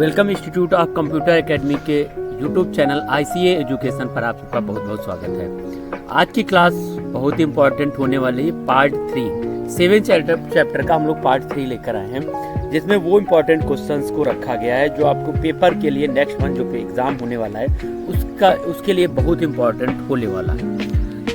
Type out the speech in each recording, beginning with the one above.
Welcome institute of computer academy के YouTube channel ICA education पर आप सबका बहुत बहुत स्वागत है। आज की क्लास बहुत ही इंपॉर्टेंट होने वाली है। पार्ट 3 7 चैप्टर का हम लोग पार्ट 3 लेकर आए हैं, जिसमें वो इम्पोर्टेंट क्वेश्चंस को रखा गया है जो आपको पेपर के लिए नेक्स्ट मंथ जो एग्जाम होने वाला है उसके लिए बहुत इंपॉर्टेंट होने वाला है।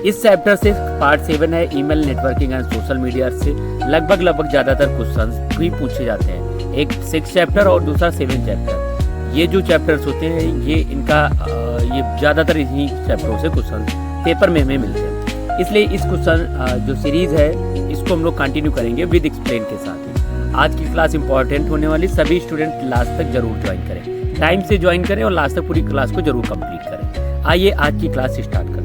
इस चैप्टर से पार्ट 7 है email networking and social media से लगभग ज़्यादातर क्वेश्चंस भी पूछे जाते हैं। एक 6 चैप्टर और दूसरा 7 चैप्टर। ये जो चैप्टर्स होते हैं ये ज़्यादातर इन्हीं चैप्टरों से क्वेश्चन पेपर में हमें मिलते हैं। इसलिए इस क्वेश्चन जो सीरीज है इसको हम लोग कंटिन्यू करेंगे विद एक्सप्लेन के साथ। आज की क्लास इंपॉर्टेंट होने वाली, सभी स्टूडेंट लास्ट तक जरूर ज्वाइन करें, टाइम से ज्वाइन करें और लास्ट तक पूरी क्लास को जरूर कंप्लीट करें। आइए आज की क्लास स्टार्ट करते हैं।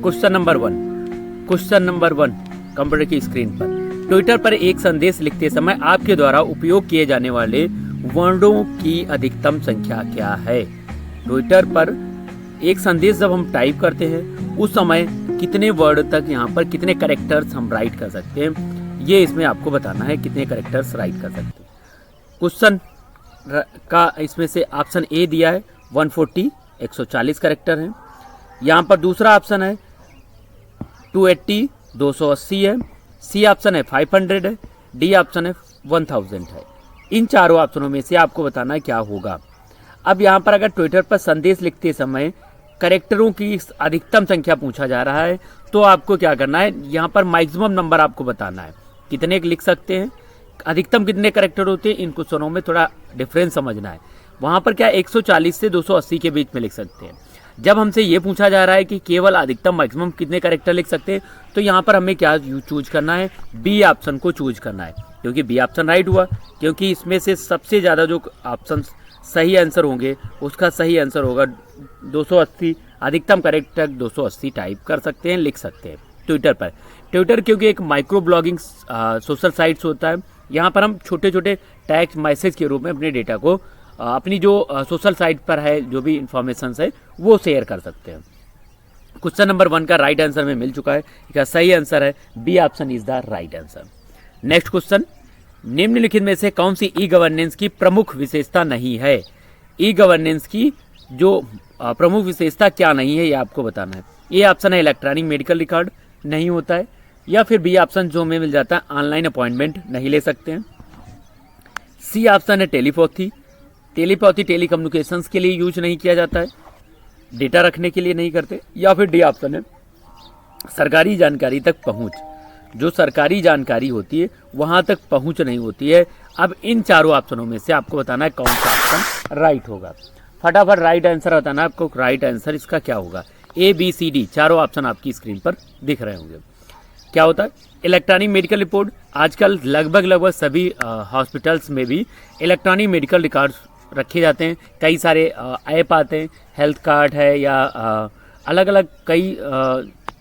क्वेश्चन नंबर 1 कंप्यूटर की स्क्रीन पर। ट्विटर पर एक संदेश लिखते समय आपके द्वारा उपयोग किए जाने वाले वर्डों की अधिकतम संख्या क्या है? ट्विटर पर एक संदेश जब हम टाइप करते हैं उस समय कितने वर्ड तक, यहाँ पर कितने कैरेक्टर्स हम राइट कर सकते हैं, ये इसमें आपको बताना है कितने कैरेक्टर्स राइट कर सकते हैं। क्वेश्चन का इसमें से ऑप्शन ए दिया है 140 140 कैरेक्टर हैं। यहाँ पर दूसरा ऑप्शन है 280 280 है। सी ऑप्शन है 500 है। डी ऑप्शन है 1000 है। इन चारों ऑप्शनों में से आपको बताना है क्या होगा। अब यहाँ पर अगर ट्विटर पर संदेश लिखते समय कैरेक्टरों की अधिकतम संख्या पूछा जा रहा है तो आपको क्या करना है, यहाँ पर मैक्सिमम नंबर आपको बताना है कितने लिख सकते हैं, अधिकतम कितने कैरेक्टर होते हैं। इन क्वेश्चनों में थोड़ा डिफरेंस समझना है। वहाँ पर क्या 140 से 280 के बीच में लिख सकते हैं। जब हमसे ये पूछा जा रहा है कि केवल अधिकतम मैक्सिमम कितने कैरेक्टर लिख सकते हैं तो यहाँ पर हमें क्या चूज करना है, बी ऑप्शन को चूज करना है, क्योंकि बी ऑप्शन राइट हुआ, क्योंकि इसमें से सबसे ज़्यादा जो ऑप्शन सही आंसर होंगे उसका सही आंसर होगा 280। अधिकतम कैरेक्टर 280 टाइप कर सकते हैं, लिख सकते हैं ट्विटर पर। ट्विटर क्योंकि एक माइक्रो ब्लॉगिंग सोशल साइट्स होता है, यहाँ पर हम छोटे छोटे टेक्स्ट मैसेज के रूप में अपने डेटा को अपनी जो सोशल साइट पर है जो भी इंफॉर्मेशन है वो शेयर कर सकते हैं। क्वेश्चन नंबर 1 का राइट आंसर में मिल चुका है। इसका सही आंसर है B option is the right answer. Next question, निम्नलिखित में से कौन सी ई गवर्नेंस की प्रमुख विशेषता नहीं है? ई गवर्नेंस की जो प्रमुख विशेषता क्या नहीं है ये आपको बताना है। ए ऑप्शन है इलेक्ट्रॉनिक मेडिकल रिकॉर्ड नहीं होता है, या फिर बी ऑप्शन जो हमें मिल जाता है ऑनलाइन अपॉइंटमेंट नहीं ले सकते हैं। सी ऑप्शन है टेलीपैथी टेलीकम्युनिकेशंस के लिए यूज नहीं किया जाता है, डेटा रखने के लिए नहीं करते। या फिर डी ऑप्शन है सरकारी जानकारी तक पहुंच, जो सरकारी जानकारी होती है वहां तक पहुंच नहीं होती है। अब इन चारों ऑप्शनों में से आपको बताना है कौन सा ऑप्शन राइट होगा। फटाफट राइट आंसर बताना है आपको। राइट आंसर इसका क्या होगा? ए बी सी डी चारों ऑप्शन आपकी स्क्रीन पर दिख रहे होंगे। क्या होता है इलेक्ट्रॉनिक मेडिकल रिपोर्ट? आजकल लगभग सभी हॉस्पिटल्स में भी इलेक्ट्रॉनिक मेडिकल रिकॉर्ड्स रखे जाते हैं। कई सारे ऐप आते हैं, हेल्थ कार्ड है या अलग अलग कई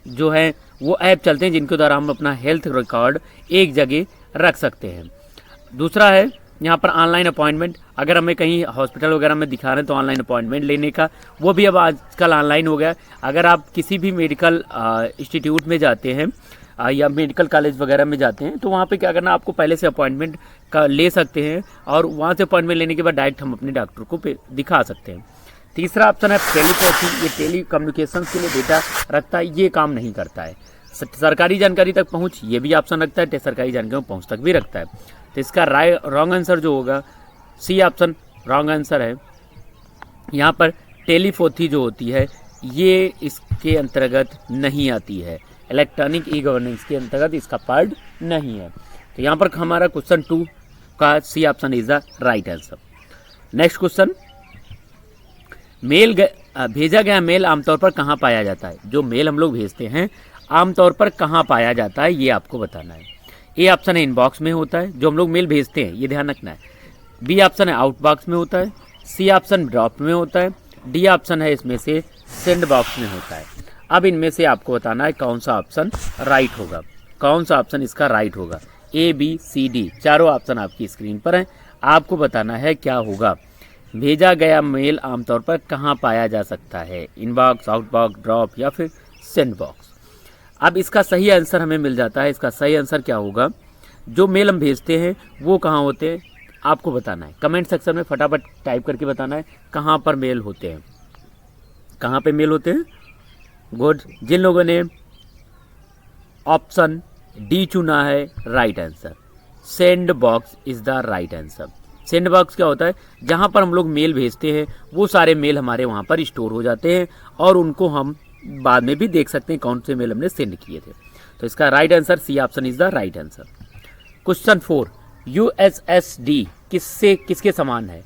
जो हैं वो ऐप चलते हैं जिनके द्वारा हम अपना हेल्थ रिकॉर्ड एक जगह रख सकते हैं। दूसरा है यहाँ पर ऑनलाइन अपॉइंटमेंट। अगर हमें कहीं हॉस्पिटल वगैरह में दिखा रहे हैं तो ऑनलाइन अपॉइंटमेंट लेने का वो भी अब आजकल ऑनलाइन हो गया है। अगर आप किसी भी मेडिकल इंस्टीट्यूट में जाते हैं या मेडिकल कॉलेज वगैरह में जाते हैं तो वहाँ पे क्या करना, आपको पहले से अपॉइंटमेंट का ले सकते हैं और वहाँ से अपॉइंटमेंट लेने के बाद डायरेक्ट हम अपने डॉक्टर को दिखा सकते हैं। तीसरा ऑप्शन है टेलीपैथी, ये टेली कम्युनिकेशन के लिए डेटा रखता है, ये काम नहीं करता है। सरकारी जानकारी तक पहुँच, ये भी ऑप्शन रखता है, सरकारी जानकारी पहुँच तक भी रखता है। तो इसका रॉन्ग आंसर जो होगा सी ऑप्शन रॉन्ग आंसर है। यहाँ पर टेलीपैथी जो होती है ये इसके अंतर्गत नहीं आती है, इलेक्ट्रॉनिक ई गवर्नेंस के अंतर्गत इसका पार्ट नहीं है। तो यहाँ पर हमारा क्वेश्चन 2 का C option is the right answer. Next question, भेजा गया मेल आमतौर पर कहाँ पाया जाता है? जो मेल हम लोग भेजते हैं आमतौर पर कहाँ पाया जाता है ये आपको बताना है। ए ऑप्शन है इनबॉक्स में होता है, जो हम लोग मेल भेजते हैं, ये ध्यान रखना है। बी ऑप्शन है आउटबॉक्स में होता है। सी ऑप्शन ड्रॉप में होता है। डी ऑप्शन है इसमें से सेंड बॉक्स में होता है। अब इनमें से आपको बताना है कौन सा ऑप्शन राइट होगा, कौन सा ऑप्शन इसका राइट होगा। ए बी सी डी चारों ऑप्शन आपकी स्क्रीन पर हैं। आपको बताना है क्या होगा। भेजा गया मेल आमतौर पर कहाँ पाया जा सकता है? इनबॉक्स, आउटबॉक्स, ड्रॉप या फिर सेंड बॉक्स। अब इसका सही आंसर हमें मिल जाता है। इसका सही आंसर क्या होगा? जो मेल हम भेजते हैं वो कहाँ होते हैं आपको बताना है। कमेंट सेक्शन में फटाफट टाइप करके बताना है कहाँ पर मेल होते हैं, कहाँ पे मेल होते हैं। गुड। जिन लोगों ने ऑप्शन डी चुना है, right answer send box is the right answer. Send box क्या होता है? जहाँ पर हम लोग मेल भेजते हैं वो सारे मेल हमारे वहाँ पर स्टोर हो जाते हैं और उनको हम बाद में भी देख सकते हैं कौन से मेल हमने सेंड किए थे। तो इसका right answer C option is the right answer. Question 4, USSD किसके समान है?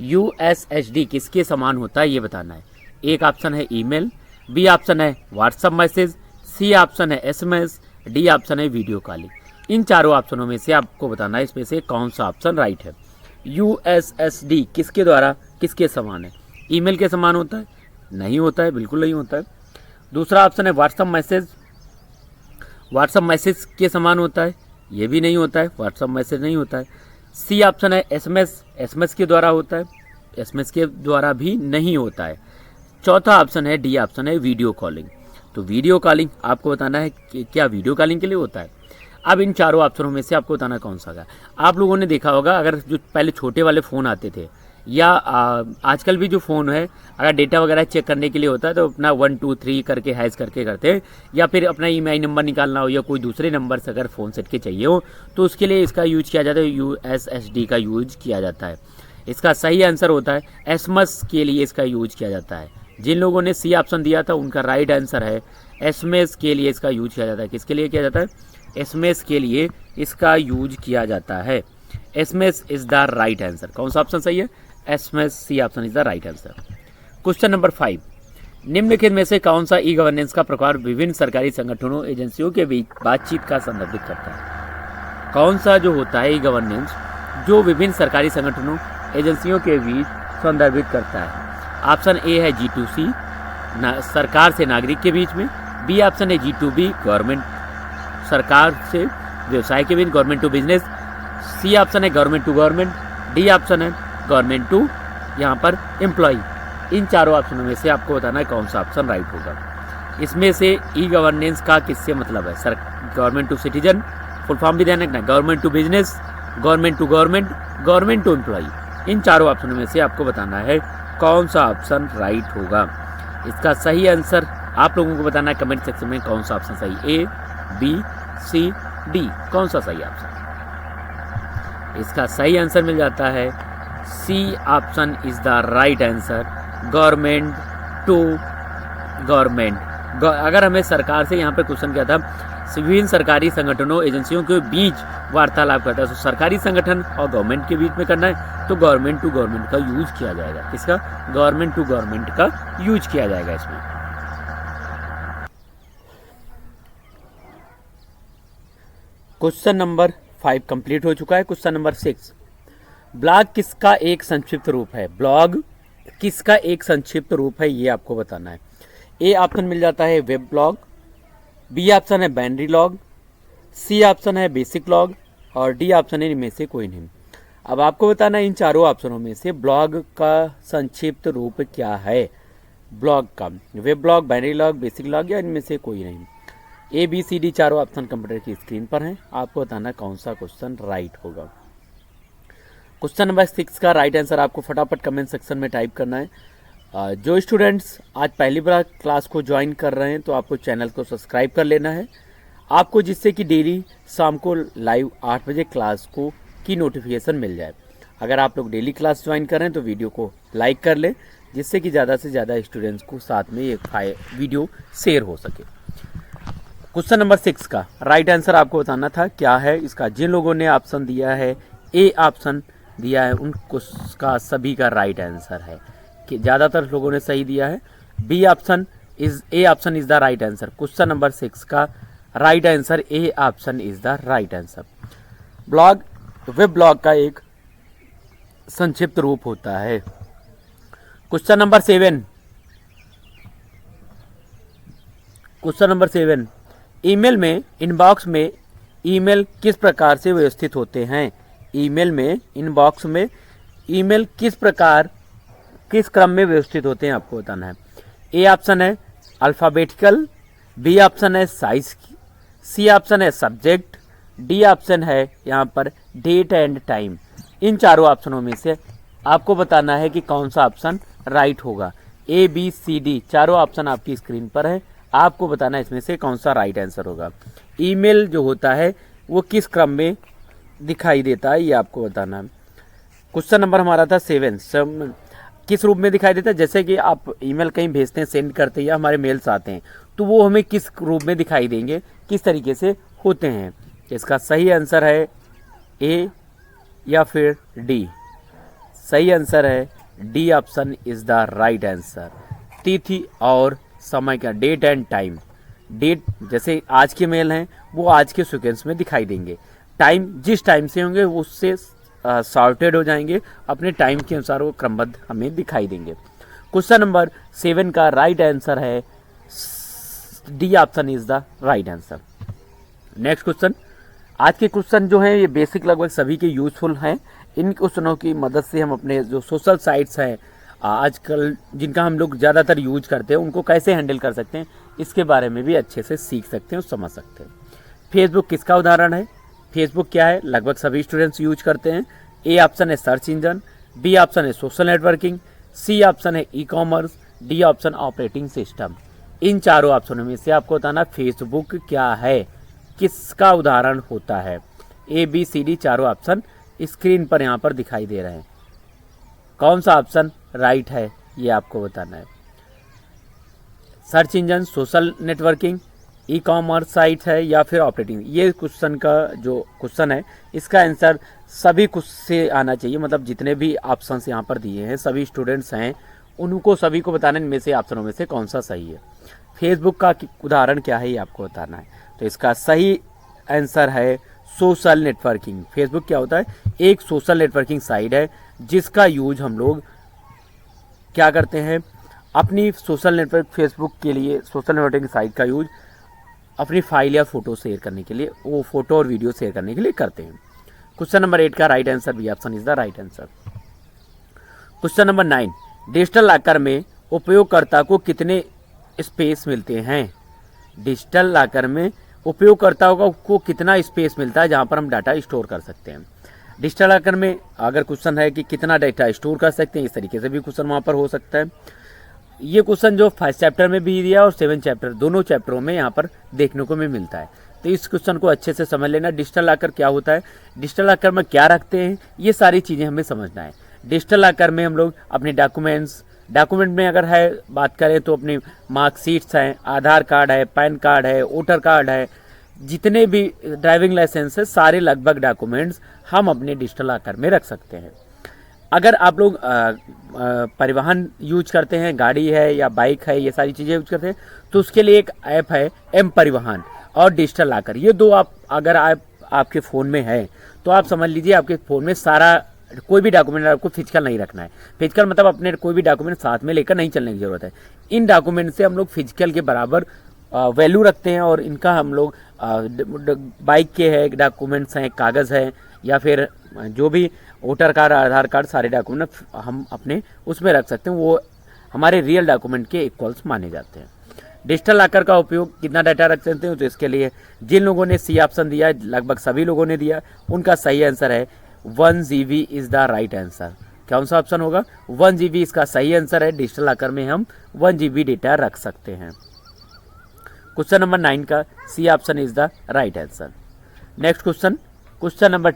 यूएसएसडी किसके समान होता है ये बताना है। एक ऑप्शन है ईमेल, बी ऑप्शन है व्हाट्सएप मैसेज, सी ऑप्शन है एसएमएस, डी ऑप्शन है वीडियो कॉलिंग। इन चारों ऑप्शनों में से आपको बताना है इसमें से कौन सा ऑप्शन राइट है। यूएसएसडी किसके द्वारा किसके समान है? ईमेल के समान होता है? नहीं होता है, बिल्कुल नहीं होता है। दूसरा ऑप्शन है व्हाट्सएप मैसेज, व्हाट्सएप मैसेज के समान होता है? ये भी नहीं होता है, व्हाट्सएप मैसेज नहीं होता है। सी ऑप्शन है एसएमएस, एसएमएस के द्वारा होता है? एसएमएस के द्वारा भी नहीं होता है। चौथा ऑप्शन है डी ऑप्शन है वीडियो कॉलिंग। तो वीडियो कॉलिंग आपको बताना है कि क्या वीडियो कॉलिंग के लिए होता है। अब इन चारों ऑप्शनों में से आपको बताना कौन सा है। आप लोगों ने देखा होगा अगर जो पहले छोटे वाले फ़ोन आते थे या आजकल भी जो फ़ोन है अगर डेटा वगैरह चेक करने के लिए होता है तो अपना 1 2 3 करके हैश करके करते हैं, या फिर अपना ईएमआई नंबर निकालना हो या कोई दूसरे नंबर से अगर फ़ोन सेट के चाहिए हो तो उसके लिए इसका यूज किया जाता है, यूएसएसडी का यूज किया जाता है। इसका सही आंसर होता है एसएमएस के लिए इसका यूज किया जाता है। जिन लोगों ने सी ऑप्शन दिया था उनका राइट आंसर है एसएमएस के लिए इसका यूज किया जाता है। किसके लिए किया जाता है? एसएमएस के लिए इसका यूज किया जाता है। SMS is the right answer. कौन सा ऑप्शन सही है? SMS, C option is the right answer. Question number 5, निम्नलिखित में से कौन सा ई गवर्नेंस का प्रकार विभिन्न सरकारी संगठनों एजेंसियों के बीच बातचीत का संदर्भित करता है? कौन सा जो होता है ई गवर्नेंस जो विभिन्न सरकारी संगठनों एजेंसियों के बीच संदर्भित करता है? ऑप्शन ए है G2C, सरकार से नागरिक के बीच में। बी ऑप्शन है G2B, गवर्नमेंट सरकार से व्यवसाय के बीच, government to business. C option है government to government. D option है गवर्नमेंट टू यहाँ पर एम्प्लॉय। इन चारों ऑप्शनों में से आपको बताना है कौन सा ऑप्शन राइट होगा। इसमें से ई गवर्नेंस का किससे मतलब है? Sir government to citizen, full form भी ध्यान रखना, government to business, government to government, government to employ. इन चारों ऑप्शनों में से आपको बताना है कौन सा ऑप्शन राइट होगा। इसका सही आंसर आप लोगों को बताना है कमेंट सेक्शन में कौन सा ऑप्शन सही, ए, बी, सी, डी, कौन सा सही ऑप्शन। इसका सही आंसर मिल जाता है C option is the right answer, government to government. अगर हमें सरकार से यहाँ पे क्वेश्चन किया था विभिन्न सरकारी संगठनों एजेंसियों के बीच वार्तालाप करता है तो सरकारी संगठन और गवर्नमेंट के बीच में करना है तो गवर्नमेंट टू गवर्नमेंट का यूज किया जाएगा। किसका? गवर्नमेंट टू गवर्नमेंट का यूज किया जाएगा इसमें। क्वेश्चन नंबर 5 कंप्लीट हो चुका है। क्वेश्चन नंबर 6, ब्लॉग किसका एक संक्षिप्त रूप है? ब्लॉग किसका एक संक्षिप्त रूप है ये आपको बताना है। ए ऑप्शन मिल जाता है वेब ब्लॉग, बी ऑप्शन है बाइनरी लॉग, सी ऑप्शन है बेसिक लॉग और डी ऑप्शन है इनमें से कोई नहीं। अब आपको बताना है इन चारों ऑप्शनों में से ब्लॉग का संक्षिप्त रूप क्या है। ब्लॉग का web blog, binary log, basic log या इनमें से कोई नहीं। ए बी सी डी चारों ऑप्शन कंप्यूटर की स्क्रीन पर हैं। आपको बताना कौन सा क्वेश्चन राइट होगा। क्वेश्चन नंबर 6 का राइट आंसर आपको फटाफट कमेंट सेक्शन में टाइप करना है। जो स्टूडेंट्स आज पहली बार क्लास को ज्वाइन कर रहे हैं तो आपको चैनल को सब्सक्राइब कर लेना है आपको, जिससे कि डेली शाम को लाइव 8 बजे क्लास को की नोटिफिकेशन मिल जाए। अगर आप लोग डेली क्लास ज्वाइन कर रहे हैं तो वीडियो को लाइक कर लें, जिससे कि ज़्यादा से ज़्यादा स्टूडेंट्स को साथ में ये वीडियो शेयर हो सके। क्वेश्चन नंबर 6 का राइट आंसर आपको बताना था क्या है इसका। जिन लोगों ने ऑप्शन दिया है ए ऑप्शन दिया है उनको का सभी का राइट आंसर है कि ज़्यादातर लोगों ने सही दिया है। B option is A option is the right answer. Question number 6 का right answer A option is the right answer. Blog web blog का एक संक्षिप्त रूप होता है। Question number 7, question number 7, email में इनबॉक्स में ईमेल किस प्रकार से व्यवस्थित होते हैं? ईमेल में इनबॉक्स में ईमेल किस क्रम में व्यवस्थित होते हैं आपको बताना है। ए ऑप्शन है अल्फ़ाबेटिकल, बी ऑप्शन है साइज, सी ऑप्शन है सब्जेक्ट, डी ऑप्शन है यहाँ पर डेट एंड टाइम। इन चारों ऑप्शनों में से आपको बताना है कि कौन सा ऑप्शन राइट होगा। ए बी सी डी चारों ऑप्शन आपकी स्क्रीन पर है, आपको बताना है इसमें से कौन सा राइट आंसर होगा। ईमेल जो होता है वो किस क्रम में दिखाई देता है ये आपको बताना है। क्वेश्चन नंबर हमारा था 7 किस रूप में दिखाई देता है। जैसे कि आप ईमेल कहीं भेजते हैं, सेंड करते हैं या हमारे मेल्स आते हैं तो वो हमें किस रूप में दिखाई देंगे, किस तरीके से होते हैं। इसका सही आंसर है ए या फिर डी। सही आंसर है D option is the right answer. तिथि और समय का, डेट एंड टाइम। डेट जैसे आज के मेल हैं वो आज के सीक्वेंस में दिखाई देंगे, टाइम जिस टाइम से होंगे उससे सॉर्टेड हो जाएंगे, अपने टाइम के अनुसार वो क्रमबद्ध हमें दिखाई देंगे। क्वेश्चन नंबर 7 का राइट आंसर है D option is the right answer. Next question. आज के क्वेश्चन जो हैं ये बेसिक लगभग सभी के यूजफुल हैं। इन क्वेश्चनों की मदद से हम अपने जो सोशल साइट्स हैं आजकल जिनका हम लोग ज़्यादातर यूज करते हैं उनको कैसे हैंडल कर सकते हैं इसके बारे में भी अच्छे से सीख सकते हैं और समझ सकते हैं। फेसबुक किसका उदाहरण है। फेसबुक क्या है, लगभग सभी स्टूडेंट्स यूज करते हैं। ए ऑप्शन है सर्च इंजन, बी ऑप्शन है सोशल नेटवर्किंग, सी ऑप्शन है e commerce, D option operating system. इन चारों ऑप्शनों में से आपको बताना फेसबुक क्या है, किसका उदाहरण होता है। ए बी सी डी चारों ऑप्शन स्क्रीन पर यहाँ पर दिखाई दे रहे हैं। कौन सा ऑप्शन राइट है ये आपको बताना है। Search engine, social networking, e commerce site है या फिर ऑपरेटिंग। ये क्वेश्चन का जो क्वेश्चन है इसका आंसर सभी कुछ से आना चाहिए, मतलब जितने भी ऑप्शंस यहाँ पर दिए हैं सभी स्टूडेंट्स हैं उनको सभी को बताना इनमें से ऑप्शनों में से कौन सा सही है। फेसबुक का उदाहरण क्या है ये आपको बताना है। तो इसका सही आंसर है सोशल नेटवर्किंग। फेसबुक क्या होता है, एक सोशल नेटवर्किंग साइट है जिसका यूज हम लोग क्या करते हैं, अपनी सोशल नेटवर्क फेसबुक के लिए सोशल नेटवर्किंग साइट का यूज अपनी फाइल या फोटो शेयर करने के लिए, वो फोटो और वीडियो शेयर करने के लिए करते हैं। क्वेश्चन नंबर 8 का right answer B option is the right answer. Question number 9, digital locker में उपयोगकर्ता को कितने स्पेस मिलते हैं। डिजिटल लॉकर में उपयोगकर्ताओं को कितना स्पेस मिलता है जहां पर हम डाटा स्टोर कर सकते हैं। डिजिटल लॉकर में अगर क्वेश्चन है कि कितना डाटा स्टोर कर सकते हैं, इस तरीके से भी क्वेश्चन वहां पर हो सकता है। ये क्वेश्चन जो 5 चैप्टर में भी दिया और 7 चैप्टर दोनों चैप्टरों में यहाँ पर देखने को भी मिलता है। तो इस क्वेश्चन को अच्छे से समझ लेना। डिजिटल लॉकर क्या होता है, डिजिटल लॉकर में क्या रखते हैं, ये सारी चीज़ें हमें समझना है। डिजिटल लॉकर में हम लोग अपने डॉक्यूमेंट में अगर है बात करें तो अपनी मार्कशीट्स हैं, आधार कार्ड है, पैन कार्ड है, वोटर कार्ड है, जितने भी ड्राइविंग लाइसेंस है, सारे लगभग डॉक्यूमेंट्स हम अपने डिजिटल लॉकर में रख सकते हैं। अगर आप लोग परिवहन यूज करते हैं, गाड़ी है या बाइक है, ये सारी चीज़ें यूज करते हैं, तो उसके लिए एक ऐप है एम परिवहन और डिजिटल लॉकर। ये दो अगर आपके फ़ोन में है तो आप समझ लीजिए आपके फ़ोन में सारा कोई भी डॉक्यूमेंट आपको फिजिकल नहीं रखना है। फिजिकल मतलब अपने कोई भी डॉक्यूमेंट साथ में लेकर नहीं चलने की ज़रूरत है। इन डॉक्यूमेंट से हम लोग फिजिकल के बराबर वैल्यू रखते हैं और इनका हम लोग बाइक के है डॉक्यूमेंट्स हैं, कागज़ है या फिर जो भी वोटर कार्ड, आधार कार्ड, सारे डॉक्यूमेंट हम अपने उसमें रख सकते हैं। वो हमारे रियल डॉक्यूमेंट के इक्वल्स माने जाते हैं। डिजिटल लॉकर का उपयोग कितना डाटा रख सकते हैं, तो इसके लिए जिन लोगों ने सी ऑप्शन दिया, लगभग सभी लोगों ने दिया, उनका सही आंसर है 1 GB is the right answer. कौन सा ऑप्शन होगा, 1 GB इसका सही आंसर है। डिजिटल लॉकर में हम 1 GB डेटा रख सकते हैं। क्वेश्चन नंबर 9 का C option is the right answer. Next question, question number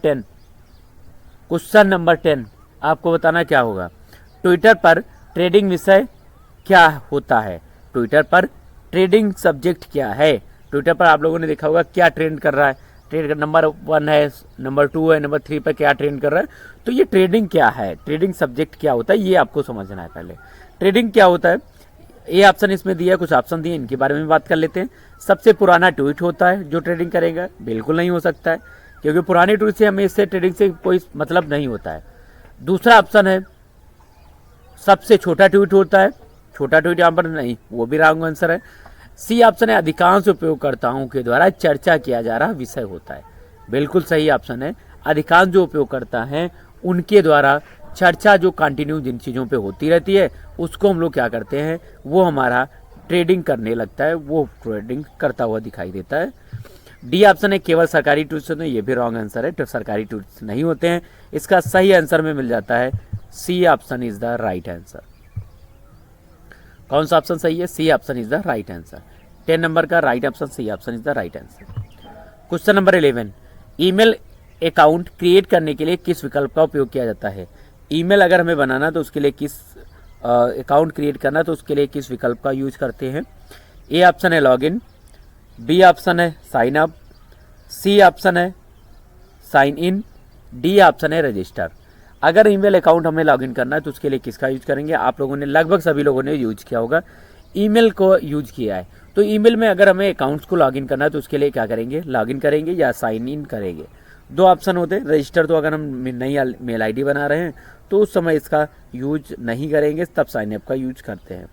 10 आपको बताना क्या होगा। ट्विटर पर ट्रेडिंग विषय क्या होता है। ट्विटर पर ट्रेडिंग सब्जेक्ट क्या है। ट्विटर पर आप लोगों ने देखा होगा क्या ट्रेंड कर रहा है। ट्रेड नंबर 1 है, नंबर 2 है, नंबर 3 पर क्या ट्रेंड कर रहा है। तो ये ट्रेडिंग क्या है, ट्रेडिंग सब्जेक्ट क्या होता है, ये आपको समझना है। पहले ट्रेडिंग क्या होता है, ये ऑप्शन इसमें दिया है, कुछ ऑप्शन दिए, इनके बारे में बात कर लेते हैं। सबसे पुराना ट्वीट होता है जो ट्रेडिंग करेगा, बिल्कुल नहीं हो सकता है क्योंकि पुराने ट्वीट से हमें इससे ट्रेडिंग से कोई मतलब नहीं होता है। दूसरा ऑप्शन है सबसे छोटा ट्वीट होता है, छोटा ट्वीट यहाँ पर नहीं, वो भी रॉन्ग आंसर है। सी ऑप्शन है अधिकांश उपयोगकर्ताओं के द्वारा चर्चा किया जा रहा विषय होता है, बिल्कुल सही ऑप्शन है। अधिकांश जो उपयोगकर्ता हैं उनके द्वारा चर्चा जो कंटिन्यू जिन चीज़ों पे होती रहती है उसको हम लोग क्या करते हैं, वो हमारा ट्रेडिंग करने लगता है, वो ट्रेडिंग करता हुआ दिखाई देता है। डी ऑप्शन है केवल सरकारी टूल्स होते हैं, ये भी रॉन्ग आंसर है, तो सरकारी टूल्स नहीं होते हैं। इसका सही आंसर में मिल जाता है C option is the right answer. कौन सा ऑप्शन सही है? C option is the right answer. 10 number का right option C option is the right answer. Question number 11, email account create करने के लिए किस विकल्प का उपयोग किया जाता है? ईमेल अगर हमें बनाना तो उसके लिए किस अकाउंट क्रिएट करना तो उसके लिए किस विकल्प का यूज करते हैं? ए ऑप्शन है लॉगिन, बी ऑप्शन है साइन अप, सी ऑप्शन है साइन इन, डी ऑप्शन है रजिस्टर। अगर ईमेल अकाउंट हमें लॉगिन करना है तो उसके लिए किसका यूज करेंगे? आप लोगों ने लगभग सभी लोगों ने यूज किया होगा, ईमेल को यूज किया है। तो ईमेल में अगर हमें अकाउंट्स को लॉगिन करना है तो उसके लिए क्या करेंगे? लॉगिन करेंगे या साइन इन करेंगे। दो ऑप्शन होते हैं। रजिस्टर तो अगर हम नई मेल आईडी बना रहे हैं तो उस समय इसका यूज नहीं करेंगे, तब साइन अप का यूज करते हैं।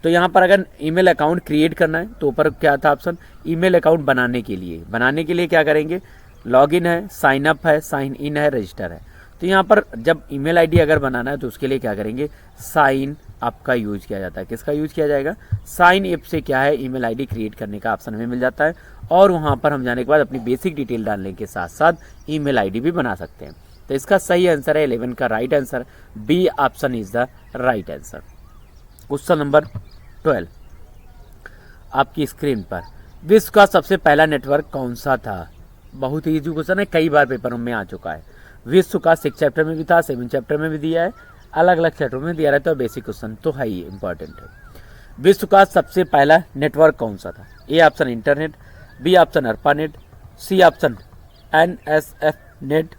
तो यहाँ पर अगर ईमेल अकाउंट क्रिएट करना है तो ऊपर क्या था ऑप्शन? ईमेल अकाउंट बनाने के लिए क्या करेंगे? लॉगिन है, साइन अप है, साइन इन है, रजिस्टर है। तो यहाँ पर जब ईमेल आईडी अगर बनाना है तो उसके लिए क्या करेंगे? साइन अप का यूज किया जाता है। किसका यूज किया जाएगा? साइन अप से क्या है? ईमेल आईडी क्रिएट करने का ऑप्शन हमें मिल जाता है और वहाँ पर हम जाने के बाद अपनी बेसिक डिटेल डालने के साथ साथ ईमेल आईडी भी बना सकते हैं। तो इसका सही आंसर है 11 का right answer, B option is the right answer. Question number 12 आपकी स्क्रीन पर, विश्व का सबसे पहला नेटवर्क कौन सा था? बहुत ही इजी क्वेश्चन है, कई बार पेपरों में आ चुका है। विश्व का 6 चैप्टर में भी था, 7 चैप्टर में भी दिया है, अलग अलग चैप्टर में दिया रहता है। बेसिक क्वेश्चन तो है ही इंपॉर्टेंट है। विश्व का सबसे पहला नेटवर्क कौन सा था? A option internet, B option ARPANET, C option NSF net,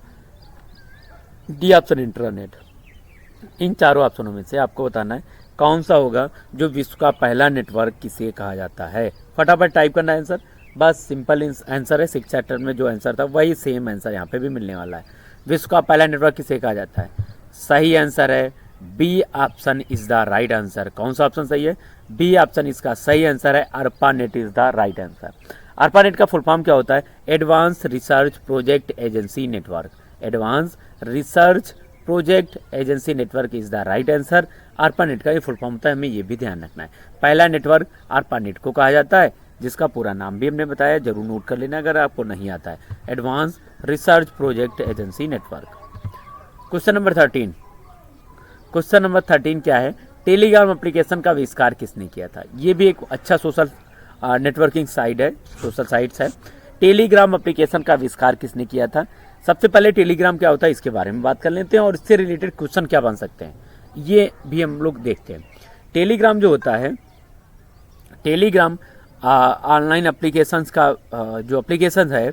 D option internet. इन चारों ऑप्शनों में से आपको बताना है कौन सा होगा जो विश्व का पहला नेटवर्क किसे कहा जाता है। फटाफट टाइप करना है आंसर, बस सिंपल आंसर है। 6 चैप्टर में जो आंसर था वही सेम आंसर यहाँ पे भी मिलने वाला है। विश्व का पहला नेटवर्क किसे कहा जाता है? सही आंसर है B option is the right answer. कौन सा ऑप्शन सही है? बी ऑप्शन इसका सही आंसर है, ARPANET is the right answer. ARPANET का फुल फॉर्म क्या होता है? Advance research project agency network. Advance research project agency network is the right answer. ARPANET का ये फुल फॉर्म होता है, हमें ये भी ध्यान रखना है। पहला नेटवर्क अर्पानेट को कहा जाता है, जिसका पूरा नाम भी हमने बताया, जरूर नोट कर लेना अगर आपको नहीं आता है। Advance research project agency network. Question number 13, question number 13 क्या है? टेलीग्राम एप्लीकेशन का आविष्कार किसने किया था? ये भी एक अच्छा सोशल नेटवर्किंग साइट है, सोशल साइट्स है। टेलीग्राम एप्लीकेशन का आविष्कार किसने किया था? सबसे पहले टेलीग्राम क्या होता है इसके बारे में बात कर लेते हैं और इससे रिलेटेड क्वेश्चन क्या बन सकते हैं ये भी हम लोग देखते हैं। टेलीग्राम जो होता है, टेलीग्राम ऑनलाइन एप्लीकेशंस का जो एप्लीकेशन है,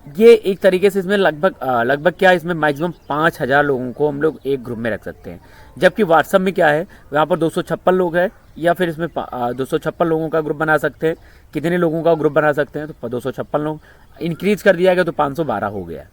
ये एक तरीके से इसमें लगभग क्या है, इसमें मैक्सिमम 5000 लोगों को हम लोग एक ग्रुप में रख सकते हैं। जबकि व्हाट्सएप में क्या है, यहाँ पर 256 लोग हैं, या फिर इसमें 256 लोगों का ग्रुप बना सकते हैं। कितने लोगों का ग्रुप बना सकते हैं? तो 256 लोग। इंक्रीज कर दिया गया तो 512 हो गया।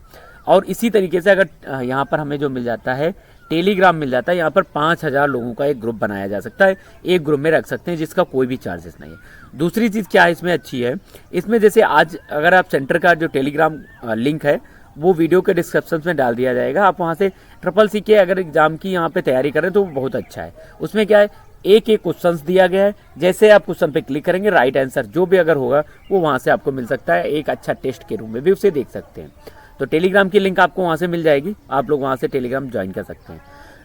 और इसी तरीके से अगर यहाँ पर हमें जो मिल जाता है टेलीग्राम मिल जाता है, यहाँ पर 5000 लोगों का एक ग्रुप बनाया जा सकता है, एक ग्रुप में रख सकते हैं, जिसका कोई भी चार्जेस नहीं है। दूसरी चीज़ क्या है इसमें अच्छी है, इसमें जैसे आज अगर आप सेंटर का जो टेलीग्राम लिंक है वो वीडियो के डिस्क्रिप्शन में डाल दिया जाएगा, आप वहाँ से CCC के अगर एग्जाम की यहाँ पे तैयारी करें तो बहुत अच्छा है। उसमें क्या है, एक क्वेश्चन दिया गया है, जैसे आप क्वेश्चन पे क्लिक करेंगे राइट आंसर जो भी अगर होगा वो वहाँ से आपको मिल सकता है, एक अच्छा टेस्ट के रूप में भी उसे देख सकते हैं। तो टेलीग्राम की लिंक आपको वहाँ से मिल जाएगी, आप लोग वहाँ से टेलीग्राम ज्वाइन कर सकते हैं।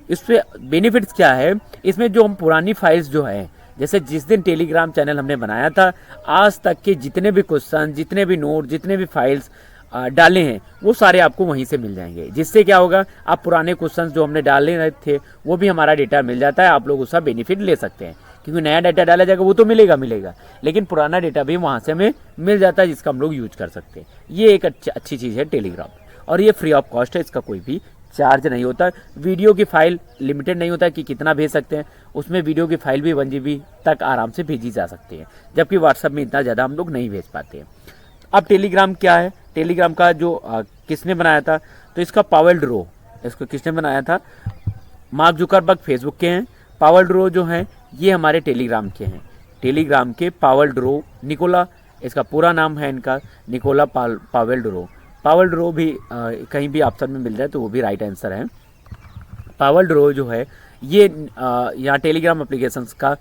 इससे बेनिफिट्स क्या है, इसमें जो हम पुरानी फाइल्स जो है, जैसे जिस दिन टेलीग्राम चैनल हमने बनाया था, आज तक के जितने भी क्वेश्चन, जितने भी नोट, जितने भी फाइल्स डाले हैं वो सारे आपको वहीं से मिल जाएंगे। जिससे क्या होगा, आप पुराने क्वेश्चंस जो हमने डाले रहे थे वो भी हमारा डेटा मिल जाता है, आप लोग उसका बेनिफिट ले सकते हैं। क्योंकि नया डाटा डाला जाएगा वो तो मिलेगा, लेकिन पुराना डेटा भी वहाँ से हमें मिल जाता है, जिसका हम लोग यूज कर सकते हैं। ये एक अच्छी चीज़ है टेलीग्राम, और ये फ्री ऑफ कॉस्ट है, इसका कोई भी चार्ज नहीं होता। वीडियो की फाइल लिमिटेड नहीं होता कि कितना भेज सकते हैं, उसमें वीडियो की फाइल भी 1 GB तक आराम से भेजी जा सकती है, जबकि व्हाट्सएप में इतना ज़्यादा हम लोग नहीं भेज पाते हैं। अब टेलीग्राम क्या है, टेलीग्राम का जो किसने बनाया था, तो इसका पावेल ड्रो, इसको किसने बनाया था? मार्क जुकरबर्ग फेसबुक के हैं, पावेल ड्रो जो हैं ये हमारे टेलीग्राम के हैं। टेलीग्राम के पावेल ड्रो, निकोला, इसका पूरा नाम है इनका Nikolai Pavel Durov. Pavel Durov भी कहीं भी ऑप्शन में मिल जाए तो वो भी राइट आंसर है। पावर ड्रो जो है ये यहाँ टेलीग्राम एप्लीकेशंस का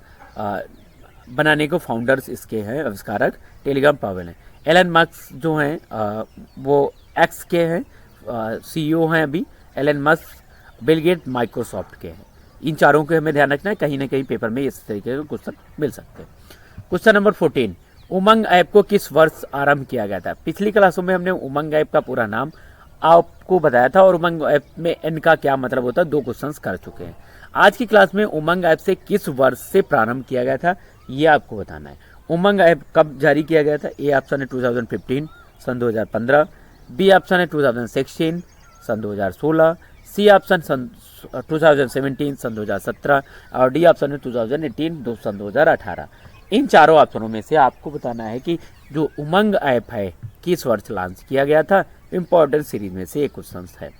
बनाने को फाउंडर्स इसके हैं, आविष्कारक टेलीग्राम पावेल हैं। एलन मस्क जो हैं वो एक्स के हैं CEO हैं अभी, Elon Musk, Bill Gates Microsoft के हैं। इन चारों को हमें ध्यान रखना है, कहीं ना कहीं पेपर में इस तरीके के क्वेश्चन मिल सकते हैं। क्वेश्चन नंबर 14, उमंग ऐप को किस वर्ष आरंभ किया गया था? पिछली क्लासों में हमने उमंग ऐप का पूरा नाम आपको बताया था और उमंग ऐप में एन का क्या मतलब होता है 2 क्वेश्चंस कर चुके हैं। आज की क्लास में उमंग ऐप से किस वर्ष से प्रारंभ किया गया था ये आपको बताना है। उमंग ऐप कब जारी किया गया था? ए ऑप्शन है 2015 सन 2015, बी ऑप्शन है 2016 सन 2016, सी ऑप्शन सन 2017 सन 2017 और डी ऑप्शन है 2018 सन 2018। इन चारों ऑप्शनों में से आपको बताना है कि जो उमंग ऐप है किस वर्ष लॉन्च किया गया था। इंपॉर्टेंट सीरीज में से एक क्वेश्चन है,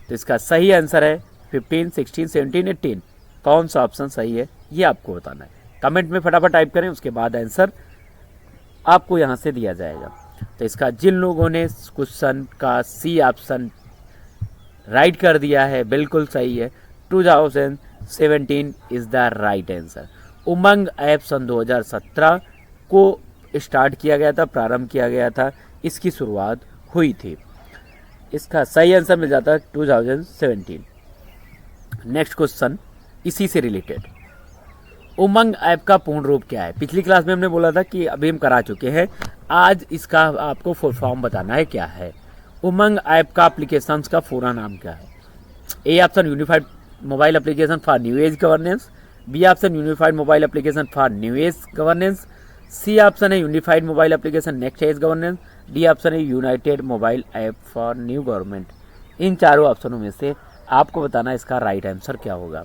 तो इसका सही आंसर है 15, 16, 17, 18। कौन सा ऑप्शन सही है ये आपको बताना है। कमेंट में फटाफट टाइप करें, उसके बाद आंसर आपको यहाँ से दिया जाएगा। तो इसका जिन लोगों ने क्वेश्चन का सी ऑप्शन राइट कर दिया है बिल्कुल सही है, 2017 is the right answer. UMANG app सन 2017 को स्टार्ट किया गया था, प्रारंभ किया गया था, इसकी शुरुआत हुई थी। इसका सही आंसर मिल जाता है 2017। नेक्स्ट क्वेश्चन इसी से रिलेटेड, उमंग ऐप का पूर्ण रूप क्या है? पिछली क्लास में हमने बोला था कि अभी हम करा चुके हैं, आज इसका आपको फुल फॉर्म बताना है क्या है। उमंग ऐप का एप्लीकेशंस का पूरा नाम क्या है? A option unified mobile application for new age governance, B option unified mobile application for new age governance, C option है unified mobile application next age governance, D option है united mobile app for new government. इन चारों ऑप्शनों में से आपको बताना इसका राइट आंसर क्या होगा।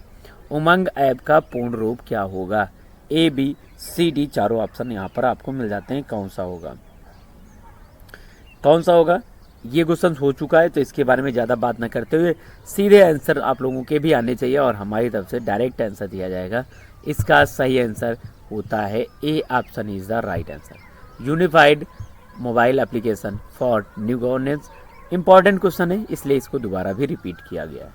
उमंग ऐप का पूर्ण रूप क्या होगा? ए, बी, सी, डी चारों ऑप्शन यहाँ पर आपको मिल जाते हैं। कौन सा होगा, कौन सा होगा ये क्वेश्चन हो चुका है, तो इसके बारे में ज़्यादा बात न करते हुए सीधे आंसर आप लोगों के भी आने चाहिए और हमारी तरफ से डायरेक्ट आंसर दिया जाएगा। इसका सही आंसर होता है A option is the right answer, unified mobile application for new governance. Important question है इसलिए इसको दोबारा भी रिपीट किया गया है।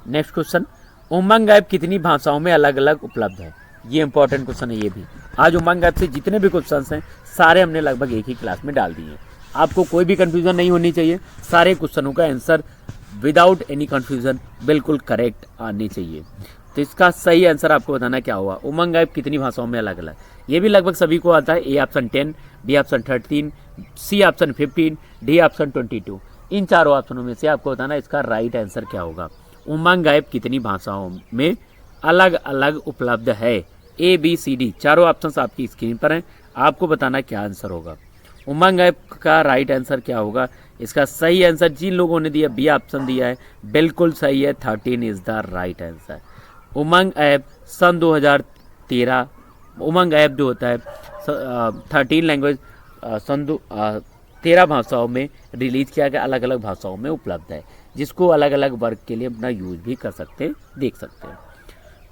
नेक्स्ट क्वेश्चन, उमंग ऐप कितनी भाषाओं में अलग अलग उपलब्ध है? ये इंपॉर्टेंट क्वेश्चन है ये भी। आज उमंग ऐप से जितने भी क्वेश्चन हैं सारे हमने लगभग एक ही क्लास में डाल दिए हैं, आपको कोई भी कंफ्यूजन नहीं होनी चाहिए। सारे क्वेश्चनों का आंसर विदाउट एनी कंफ्यूजन बिल्कुल करेक्ट आने चाहिए। तो इसका सही आंसर आपको बताना क्या हुआ, उमंग ऐप कितनी भाषाओं में अलग अलग? ये भी लगभग सभी को आता है। A option 10, B option 13, C option 15, D option 22। इन चारों ऑप्शनों में से आपको बताना इसका राइट आंसर क्या होगा। उमंग ऐप कितनी भाषाओं में अलग अलग उपलब्ध है? ए, बी, सी, डी चारों ऑप्शंस आपकी स्क्रीन पर हैं, आपको बताना क्या आंसर होगा। उमंग ऐप का राइट आंसर क्या होगा? इसका सही आंसर जिन लोगों ने दिया बी ऑप्शन दिया है बिल्कुल सही है, 13 is the right answer. UMANG app सन 2013, उमंग ऐप जो होता है 13 लैंग्वेज सन 13 भाषाओं में रिलीज किया गया, अलग अलग भाषाओं में उपलब्ध है, जिसको अलग अलग वर्क के लिए अपना यूज भी कर सकते हैं, देख सकते हैं।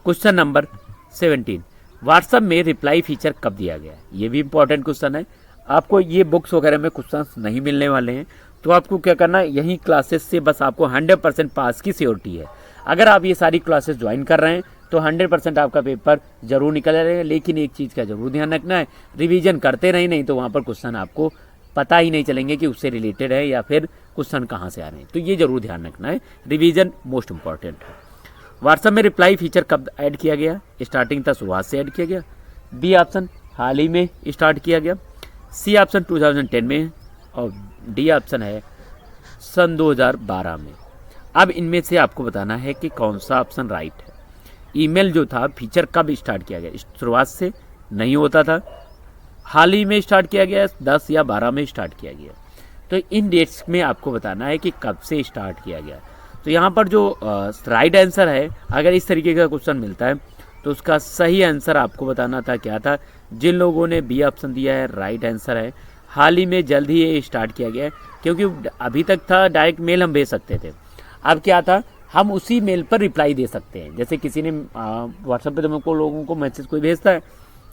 क्वेश्चन नंबर 17, व्हाट्सएप में रिप्लाई फीचर कब दिया गया? ये भी इंपॉर्टेंट क्वेश्चन है। आपको ये बुक्स वगैरह में क्वेश्चंस नहीं मिलने वाले हैं, तो आपको क्या करना है, यही क्लासेस से बस आपको 100% पास की श्योरिटी है। अगर आप ये सारी क्लासेस ज्वाइन कर रहे हैं तो 100% आपका पेपर जरूर निकल रहे हैं। लेकिन एक चीज़ का जरूर ध्यान रखना है, रिवीजन करते रहे, नहीं तो वहाँ पर क्वेश्चन आपको पता ही नहीं चलेंगे कि उससे रिलेटेड है या फिर क्वेश्चन कहाँ से आ रहे हैं। तो ये जरूर ध्यान रखना है, रिवीजन मोस्ट इंपॉर्टेंट है। व्हाट्सएप में रिप्लाई फीचर कब ऐड किया गया? स्टार्टिंग था शुरुआत से ऐड किया गया। बी ऑप्शन हाल ही में स्टार्ट किया गया, सी ऑप्शन 2010 में और डी ऑप्शन है सन 2012 में। अब इनमें से आपको बताना है कि कौन सा ऑप्शन राइट है। ईमेल जो था फीचर कब स्टार्ट किया गया? शुरुआत से नहीं होता था, हाल ही में स्टार्ट किया गया, 10 या 12 में स्टार्ट किया गया। तो इन डेट्स में आपको बताना है कि कब से स्टार्ट किया गया। तो यहाँ पर जो राइट आंसर है, अगर इस तरीके का क्वेश्चन मिलता है तो उसका सही आंसर आपको बताना था क्या था। जिन लोगों ने बी ऑप्शन दिया है राइट आंसर है, हाल ही में जल्द ही ये स्टार्ट किया गया है, क्योंकि अभी तक था डायरेक्ट मेल हम भेज सकते थे, अब क्या था हम उसी मेल पर रिप्लाई दे सकते हैं। जैसे किसी ने व्हाट्सएप पे तुमको लोगों को मैसेज कोई भेजता है,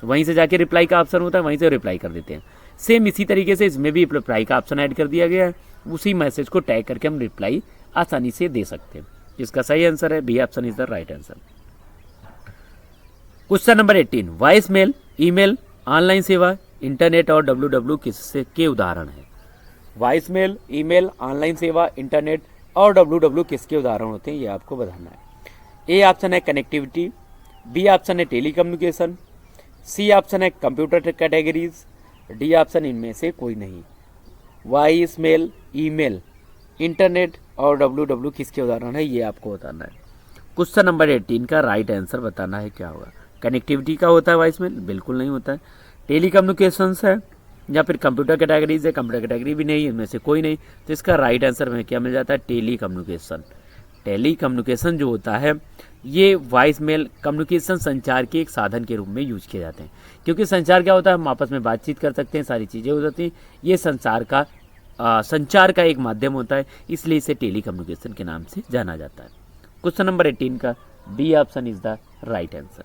वहीं से जाके रिप्लाई का ऑप्शन होता है, वहीं से रिप्लाई कर देते हैं। सेम इसी तरीके से इसमें भी रिप्लाई का ऑप्शन ऐड कर दिया गया है, उसी मैसेज को टैग करके हम रिप्लाई आसानी से दे सकते हैं। इसका सही आंसर है B option is the right answer. Question number 18, voice mail, email, online सेवा, इंटरनेट और डब्ल्यू किससे के उदाहरण है? वॉइस मेल, ईमेल, ऑनलाइन सेवा, इंटरनेट और डब्ल्यू किसके उदाहरण होते हैं, ये आपको बताना है। ए ऑप्शन है कनेक्टिविटी, बी ऑप्शन है टेलीकम्युनिकेशन, सी ऑप्शन है कंप्यूटर कैटेगरीज, डी ऑप्शन इनमें से कोई नहीं। वॉइस मेल, ईमेल, इंटरनेट और डब्ल्यू किसके उदाहरण है, ये आपको बताना है। क्वेश्चन नंबर 18 का राइट आंसर बताना है क्या होगा। कनेक्टिविटी का होता है वॉइस मेल, बिल्कुल नहीं होता है। टेलीकम्युनिकेशंस है या फिर कंप्यूटर कैटेगरीज है, कंप्यूटर कैटेगरी भी नहीं, इनमें से कोई नहीं। तो इसका राइट आंसर में क्या मिल जाता है, टेलीकम्युनिकेशन। टेलीकम्युनिकेशन जो होता है ये वॉइस मेल कम्युनिकेशन संचार के एक साधन के रूप में यूज किए जाते हैं, क्योंकि संचार क्या होता है, हम आपस में बातचीत कर सकते हैं, सारी चीज़ें हो जाती हैं। ये संचार का एक माध्यम होता है, इसलिए इसे टेलीकम्युनिकेशन के नाम से जाना जाता है। क्वेश्चन नंबर 18 का B option is the right answer.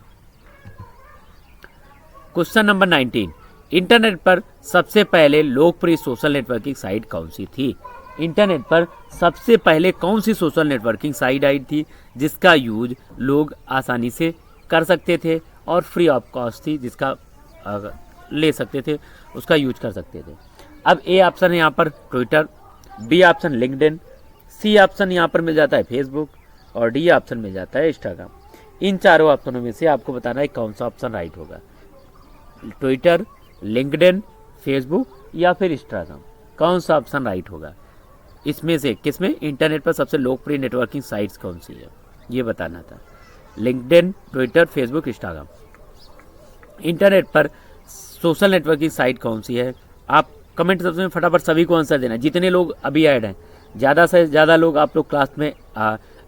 Question number 19, internet पर सबसे पहले लोकप्रिय सोशल नेटवर्किंग साइट कौन सी थी? इंटरनेट पर सबसे पहले कौन सी सोशल नेटवर्किंग साइट आई थी जिसका यूज लोग आसानी से कर सकते थे और फ्री ऑफ कॉस्ट थी, जिसका ले सकते थे, उसका यूज कर सकते थे? अब ए ऑप्शन है यहाँ पर Twitter, B option LinkedIn, C option यहाँ पर मिल जाता है फेसबुक और डी ऑप्शन मिल जाता है इंस्टाग्राम। इन चारों ऑप्शनों में से आपको बताना है कौन सा ऑप्शन राइट होगा। ट्विटर, लिंक्डइन, फेसबुक या फिर इंस्टाग्राम, कौन सा ऑप्शन राइट होगा? इसमें से किसमें इंटरनेट पर सबसे लोकप्रिय नेटवर्किंग साइट्स कौन सी है, ये बताना था। LinkedIn, Twitter, Facebook, Instagram. Internet पर सोशल नेटवर्किंग साइट कौन सी है? आप कमेंट सेक्शन में फटाफट सभी को आंसर देना। जितने लोग अभी ऐड हैं, ज़्यादा से ज़्यादा लोग आप लोग क्लास में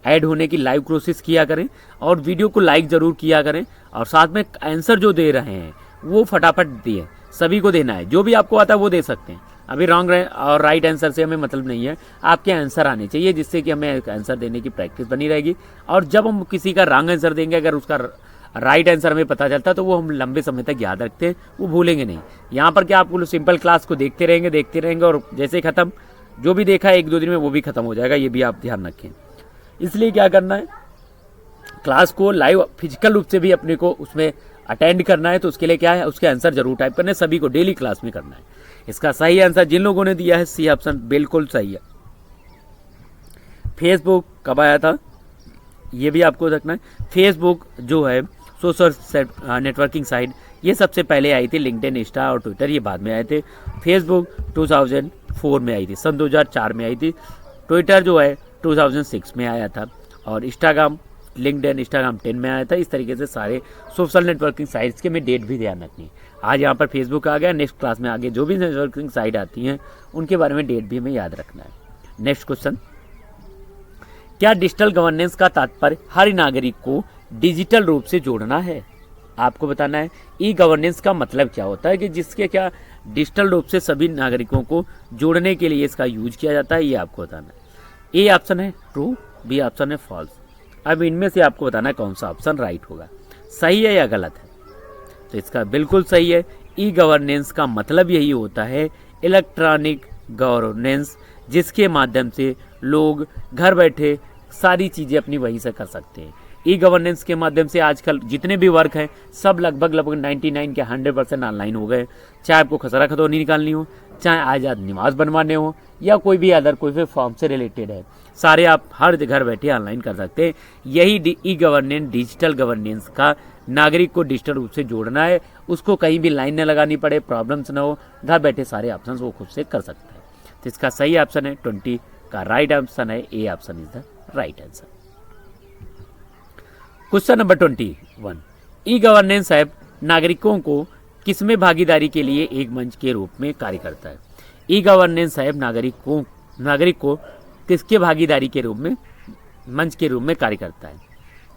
ऐड होने की लाइव कोशिश किया करें और वीडियो को लाइक ज़रूर किया करें, और साथ में आंसर जो दे रहे हैं वो फटाफट दिए, सभी को देना है। जो भी आपको आता है वो दे सकते हैं। अभी रॉन्ग और राइट आंसर से हमें मतलब नहीं है, आपके आंसर आने चाहिए, जिससे कि हमें आंसर देने की प्रैक्टिस बनी रहेगी। और जब हम किसी का रॉन्ग आंसर देंगे, अगर उसका राइट आंसर हमें पता चलता है तो वो हम लंबे समय तक याद रखते हैं, वो भूलेंगे नहीं। यहाँ पर क्या आप सिंपल क्लास को देखते रहेंगे और जैसे ख़त्म, जो भी देखा है 1-2 दिन में वो भी ख़त्म हो जाएगा, ये भी आप ध्यान रखें। इसलिए क्या करना है, क्लास को लाइव फिजिकल रूप से भी अपने को उसमें अटेंड करना है, तो उसके लिए क्या है, उसके आंसर जरूर टाइप करना है, सभी को डेली क्लास में करना है। इसका सही आंसर जिन लोगों ने दिया है सी ऑप्शन बिल्कुल सही है। फेसबुक कब आया था ये भी आपको रखना है। फेसबुक जो है सोशल नेटवर्किंग साइट, ये सबसे पहले आई थी। लिंक्डइन, इंस्टा और ट्विटर ये बाद में आए थे। फेसबुक 2004 में आई थी, सन 2004 में आई थी। ट्विटर जो है 2006 में आया था, और इंस्टाग्राम, लिंक्डइन, इंस्टाग्राम 10 में आया था। इस तरीके से सारे सोशल नेटवर्किंग साइट्स के में डेट भी ध्यान रखनी है। आज यहाँ पर फेसबुक आ गया, नेक्स्ट क्लास में आगे जो भी नेटवर्किंग साइट आती हैं उनके बारे में डेट भी हमें याद रखना है। नेक्स्ट क्वेश्चन, क्या डिजिटल गवर्नेंस का तात्पर्य हर नागरिक को डिजिटल रूप से जोड़ना है? आपको बताना है ई गवर्नेंस का मतलब क्या होता है, कि जिसके क्या डिजिटल रूप से सभी नागरिकों को जोड़ने के लिए इसका यूज किया जाता है, ये आपको बताना है। ए ऑप्शन है ट्रू, बी ऑप्शन है फॉल्स। अब इनमें से आपको बताना है कौन सा ऑप्शन राइट होगा, सही है या गलत है। तो इसका बिल्कुल सही है। ई गवर्नेंस का मतलब यही होता है इलेक्ट्रॉनिक गवर्नेंस, जिसके माध्यम से लोग घर बैठे सारी चीज़ें अपनी वहीं से कर सकते हैं। ई गवर्नेंस के माध्यम से आजकल जितने भी वर्क हैं सब लगभग 99 के 100% ऑनलाइन हो गए। चाहे आपको खसरा खतौनी निकालनी हो, चाहे आजाद निवास बनवाने हो, या कोई भी अदर कोई भी फॉर्म से रिलेटेड है, सारे आप हर घर बैठे ऑनलाइन कर सकते हैं। यही ई गवर्नेंस, डिजिटल गवर्नेंस का नागरिक को डिजिटल रूप से जोड़ना है, उसको कहीं भी लाइन न लगानी पड़े, प्रॉब्लम्स ना हो, घर बैठे सारे ऑप्शन वो खुद से कर सकता है। तो इसका सही ऑप्शन है 20 का राइट ऑप्शन है A option is the right answer. Question number 21, e governance app नागरिकों को किसमें भागीदारी के लिए एक मंच के रूप में कार्य करता है? ई गवर्नेंस ऐप नागरिक को किसके भागीदारी के रूप में, मंच के रूप में कार्य करता है?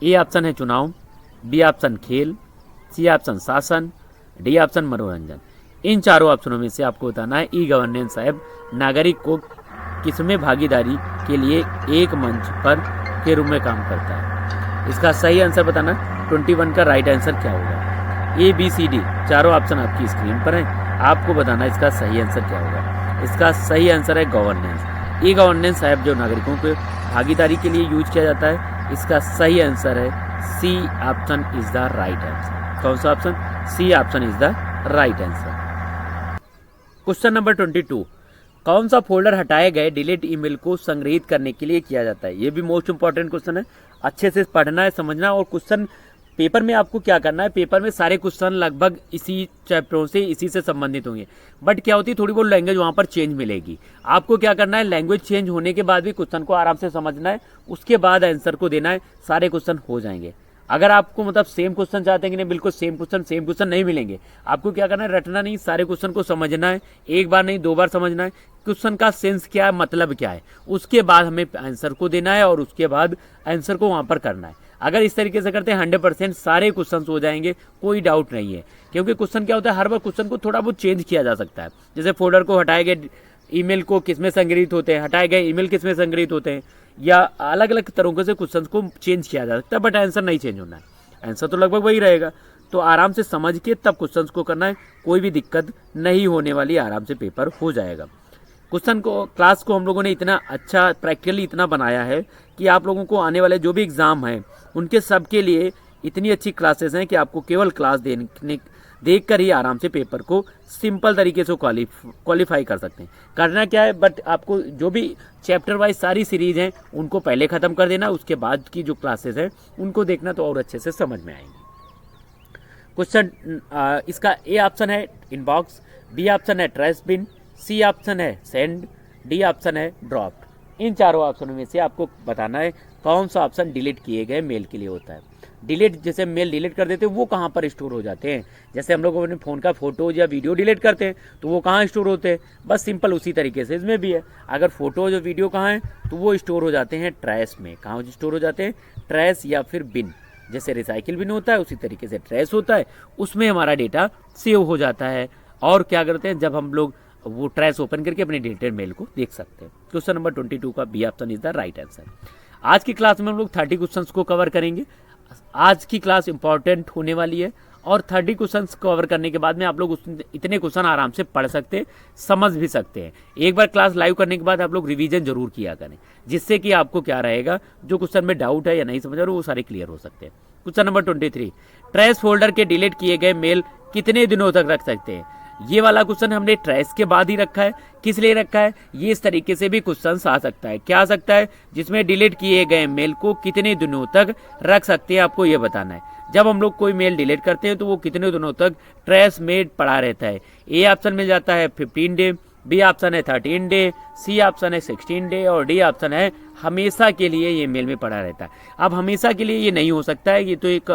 ए ऑप्शन है चुनाव, बी ऑप्शन खेल, सी ऑप्शन शासन, डी ऑप्शन मनोरंजन। इन चारों ऑप्शनों में से आपको बताना है ई गवर्नेंस ऐप नागरिक को किसमें भागीदारी के लिए एक मंच पर के रूप में काम करता है। इसका सही आंसर बताना। 21 का राइट आंसर क्या होगा? ए, बी, सी, डी चारों ऑप्शन आपकी स्क्रीन पर हैं, आपको बताना इसका सही आंसर क्या होगा। इसका सही आंसर है गवर्नेंस। ई गवर्नेंस ऐप जो नागरिकों को भागीदारी के लिए यूज किया जाता है? इसका सही आंसर है C option is the right answer. कौन सा option? C option is the right answer. Question number 22, कौन सा फोल्डर हटाए गए डिलीट ईमेल को संग्रहित करने के लिए किया जाता है? ये भी मोस्ट इंपॉर्टेंट क्वेश्चन है, अच्छे से पढ़ना है, समझना। और क्वेश्चन पेपर में आपको क्या करना है, पेपर में सारे क्वेश्चन लगभग इसी चैप्टरों से इसी से संबंधित होंगे, बट क्या होती है थोड़ी बहुत लैंग्वेज वहाँ पर चेंज मिलेगी। आपको क्या करना है, लैंग्वेज चेंज होने के बाद भी क्वेश्चन को आराम से समझना है, उसके बाद आंसर को देना है, सारे क्वेश्चन हो जाएंगे। अगर आपको मतलब सेम क्वेश्चन चाहते हैं कि नहीं, बिल्कुल सेम क्वेश्चन नहीं मिलेंगे। आपको क्या करना है, रटना नहीं, सारे क्वेश्चन को समझना है, एक बार नहीं 2 बार समझना है, क्वेश्चन का सेंस क्या है, मतलब क्या है, उसके बाद हमें आंसर को देना है और उसके बाद आंसर को वहाँ पर करना है। अगर इस तरीके से करते हैं 100% सारे क्वेश्चन हो जाएंगे, कोई डाउट नहीं है। क्योंकि क्वेश्चन क्या होता है, हर बार क्वेश्चन को थोड़ा बहुत चेंज किया जा सकता है। जैसे फोल्डर को हटाए गए ईमेल को किसमें संग्रहित होते हैं, हटाए गए ईमेल किसमें संग्रहित होते हैं, या अलग अलग तरीकों से क्वेश्चन को चेंज किया जा सकता है, बट आंसर नहीं चेंज होना है, आंसर तो लगभग वही रहेगा। तो आराम से समझ के तब क्वेश्चंस को करना है, कोई भी दिक्कत नहीं होने वाली, आराम से पेपर हो जाएगा। क्वेश्चन को क्लास को हम लोगों ने इतना अच्छा प्रैक्टिकली इतना बनाया है कि आप लोगों को आने वाले जो भी एग्ज़ाम हैं उनके सब के लिए इतनी अच्छी क्लासेस हैं कि आपको केवल क्लास देख कर ही आराम से पेपर को सिंपल तरीके से क्वालिफाई कर सकते हैं। करना क्या है, बट आपको जो भी चैप्टर वाइज सारी सीरीज हैं उनको पहले ख़त्म कर देना, उसके बाद की जो क्लासेस हैं उनको देखना, तो और अच्छे से समझ में आएंगे। क्वेश्चन इसका ए ऑप्शन है इनबॉक्स, बी ऑप्शन है ट्रैश बिन, सी ऑप्शन है सेंड, डी ऑप्शन है ड्रॉप्ड। इन चारों ऑप्शनों में से आपको बताना है कौन सा ऑप्शन डिलीट किए गए मेल के लिए होता है। डिलीट जैसे मेल डिलीट कर देते हैं वो कहाँ पर स्टोर हो जाते हैं, जैसे हम लोग अपने फ़ोन का फोटोज या वीडियो डिलीट करते हैं तो वो कहाँ स्टोर होते हैं, बस सिंपल उसी तरीके से इसमें भी है। अगर फोटोज और वीडियो कहाँ हैं तो वो स्टोर हो जाते हैं ट्रैश में। कहाँ स्टोर हो जाते हैं? ट्रैश या फिर बिन। जैसे रिसाइकिल बिन होता है उसी तरीके से ट्रैश होता है, उसमें हमारा डेटा सेव हो जाता है। और क्या करते हैं, जब हम लोग वो ट्रैश ओपन करके अपने डिलीटेड मेल को देख सकते हैं। क्वेश्चन नंबर 22 का B option is the right answer. आज की क्लास में हम लोग 30 क्वेश्चंस को कवर करेंगे। आज की क्लास इंपॉर्टेंट होने वाली है और 30 क्वेश्चंस कवर करने के बाद में आप लोग इतने क्वेश्चन आराम से पढ़ सकते हैं, समझ भी सकते हैं। एक बार क्लास लाइव करने के बाद आप लोग रिवीजन जरूर किया करें, जिससे कि आपको क्या रहेगा, जो क्वेश्चन में डाउट है या नहीं समझ आ रहा वो सारे क्लियर हो सकते हैं। क्वेश्चन नंबर 23, ट्रैश फोल्डर के डिलीट किए गए मेल कितने दिनों तक रख सकते हैं? ये वाला क्वेश्चन हमने ट्रैश के बाद ही रखा है। किस लिए रखा है? ये इस तरीके से भी क्वेश्चन आ सकता है। क्या आ सकता है? जिसमें डिलीट किए गए मेल को कितने दिनों तक रख सकते हैं, आपको ये बताना है। जब हम लोग कोई मेल डिलीट करते हैं तो वो कितने दिनों तक ट्रैश में पड़ा रहता है। ए ऑप्शन मिल जाता है 15 डे, बी ऑप्शन है 13 डे, सी ऑप्शन है 16 डे और डी ऑप्शन है हमेशा के लिए ये मेल में पड़ा रहता है। अब हमेशा के लिए ये नहीं हो सकता है, ये तो एक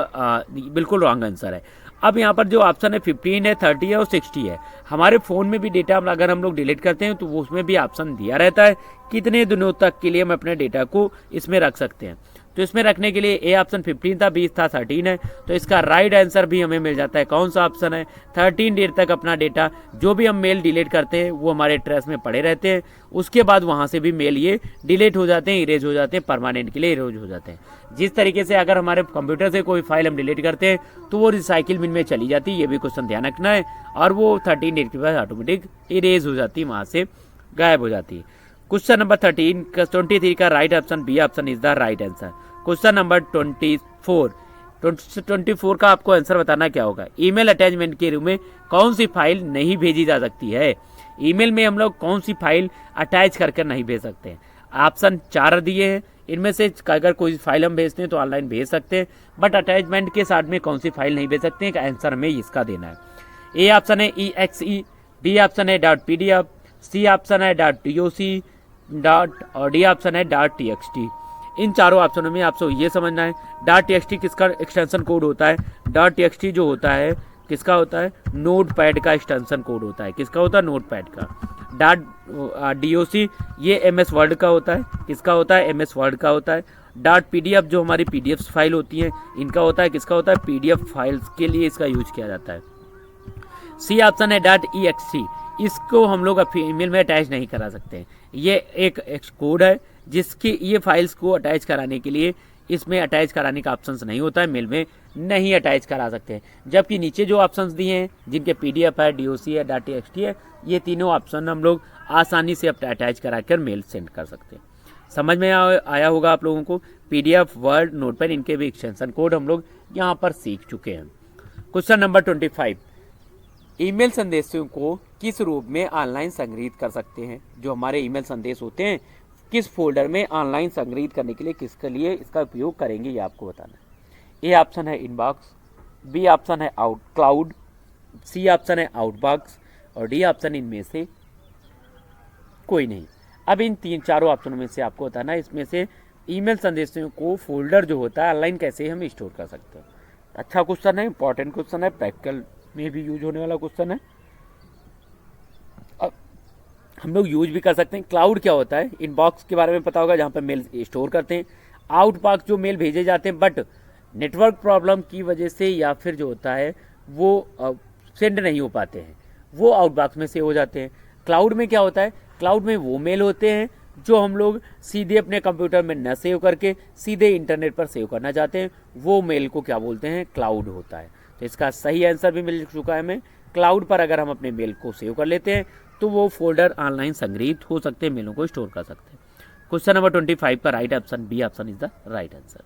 बिल्कुल रॉन्ग आंसर है। अब यहाँ पर जो ऑप्शन है 15 है, 30 है और 60 है। हमारे फ़ोन में भी डेटा अगर हम लोग डिलीट करते हैं तो वो उसमें भी ऑप्शन दिया रहता है कितने दिनों तक के लिए हम अपने डेटा को इसमें रख सकते हैं। तो इसमें रखने के लिए ए ऑप्शन 15 था, बी था 13 है, तो इसका राइट आंसर भी हमें मिल जाता है। कौन सा ऑप्शन है? 13 डेज तक अपना डेटा जो भी हम मेल डिलीट करते हैं वो हमारे ट्रैश में पड़े रहते हैं। उसके बाद वहाँ से भी मेल ये डिलीट हो जाते हैं, इरेज हो जाते हैं, परमानेंट के लिए इरेज हो जाते हैं। जिस तरीके से अगर हमारे कंप्यूटर से कोई फाइल हम डिलीट करते हैं तो वो रिसाइकिल बिन में चली जाती है, ये भी क्वेश्चन ध्यान रखना है। और वो 13 डेज के बाद ऑटोमेटिक इरेज हो जाती है, वहाँ से गायब हो जाती है। क्वेश्चन नंबर 23 का right option B option is the right answer. Question number 24 का आपको आंसर बताना क्या होगा। ईमेल अटैचमेंट के रूप में कौन सी फाइल नहीं भेजी जा सकती है? ईमेल में हम लोग कौन सी फाइल अटैच करके नहीं भेज सकते हैं? ऑप्शन 4 दिए हैं, इनमें से अगर कोई फाइल हम भेजते हैं तो ऑनलाइन भेज सकते हैं, बट अटैचमेंट के साथ में कौन सी फाइल नहीं भेज सकते हैं, आंसर हमें इसका देना है। ए ऑप्शन है EXE, बी ऑप्शन है .PDF, सी ऑप्शन है .doc और डी ऑप्शन है .txt। इन चारों ऑप्शनों में आपको ये समझना है .txt किसका एक्सटेंशन कोड होता है। .txt जो होता है किसका होता है? नोटपैड का एक्सटेंशन कोड होता है। किसका होता है? नोटपैड का। .doc ये MS वर्ड का होता है। किसका होता है? MS वर्ड का होता है। .pdf जो हमारी PDF फाइल होती है इनका होता है। किसका होता है? PDF फाइल्स के लिए इसका यूज किया जाता है। सी ऑप्शन है .exe, इसको हम लोग ईमेल में अटैच नहीं करा सकते। ये एक कोड है जिसकी ये फाइल्स को अटैच कराने के लिए इसमें अटैच कराने का ऑप्शंस नहीं होता है, मेल में नहीं अटैच करा सकते हैं। जबकि नीचे जो ऑप्शंस दिए हैं जिनके PDF है, DOC है, .txt है, ये तीनों ऑप्शन हम लोग आसानी से अटैच करा कर मेल सेंड कर सकते हैं। समझ में आया होगा आप लोगों को। PDF, वर्ड, नोटपैड, इनके भी एक्सटेंशन कोड हम लोग यहाँ पर सीख चुके हैं। क्वेश्चन नंबर 25, ईमेल संदेशों को किस रूप में ऑनलाइन संग्रहित कर सकते हैं? जो हमारे ईमेल संदेश होते हैं किस फोल्डर में ऑनलाइन संग्रहित करने के लिए, किसके लिए इसका उपयोग करेंगे, ये आपको बताना है। ए ऑप्शन है इनबॉक्स, बी ऑप्शन है आउट क्लाउड, सी ऑप्शन है आउटबॉक्स और डी ऑप्शन इनमें से कोई नहीं। अब इन चारों ऑप्शनों में से आपको बताना है इसमें से ईमेल संदेशों को फोल्डर जो होता है ऑनलाइन कैसे हम स्टोर कर सकते हैं। अच्छा क्वेश्चन है, इंपॉर्टेंट क्वेश्चन है, प्रैक्टिकल में भी यूज होने वाला क्वेश्चन है। अब हम लोग यूज भी कर सकते हैं। क्लाउड क्या होता है? इनबॉक्स के बारे में पता होगा, जहाँ पर मेल स्टोर करते हैं। आउटबॉक्स जो मेल भेजे जाते हैं बट नेटवर्क प्रॉब्लम की वजह से या फिर जो होता है वो सेंड नहीं हो पाते हैं, वो आउटबॉक्स में सेव हो जाते हैं। क्लाउड में क्या होता है? क्लाउड में वो मेल होते हैं जो हम लोग सीधे अपने कंप्यूटर में न सेव करके सीधे इंटरनेट पर सेव करना चाहते हैं, वो मेल को क्या बोलते हैं? क्लाउड होता है। तो इसका सही आंसर भी मिल चुका है हमें। क्लाउड पर अगर हम अपने मेल को सेव कर लेते हैं तो वो फोल्डर ऑनलाइन संग्रहित हो सकते हैं, मेलों को स्टोर कर सकते हैं। क्वेश्चन नंबर 25 का right option B option is the right answer.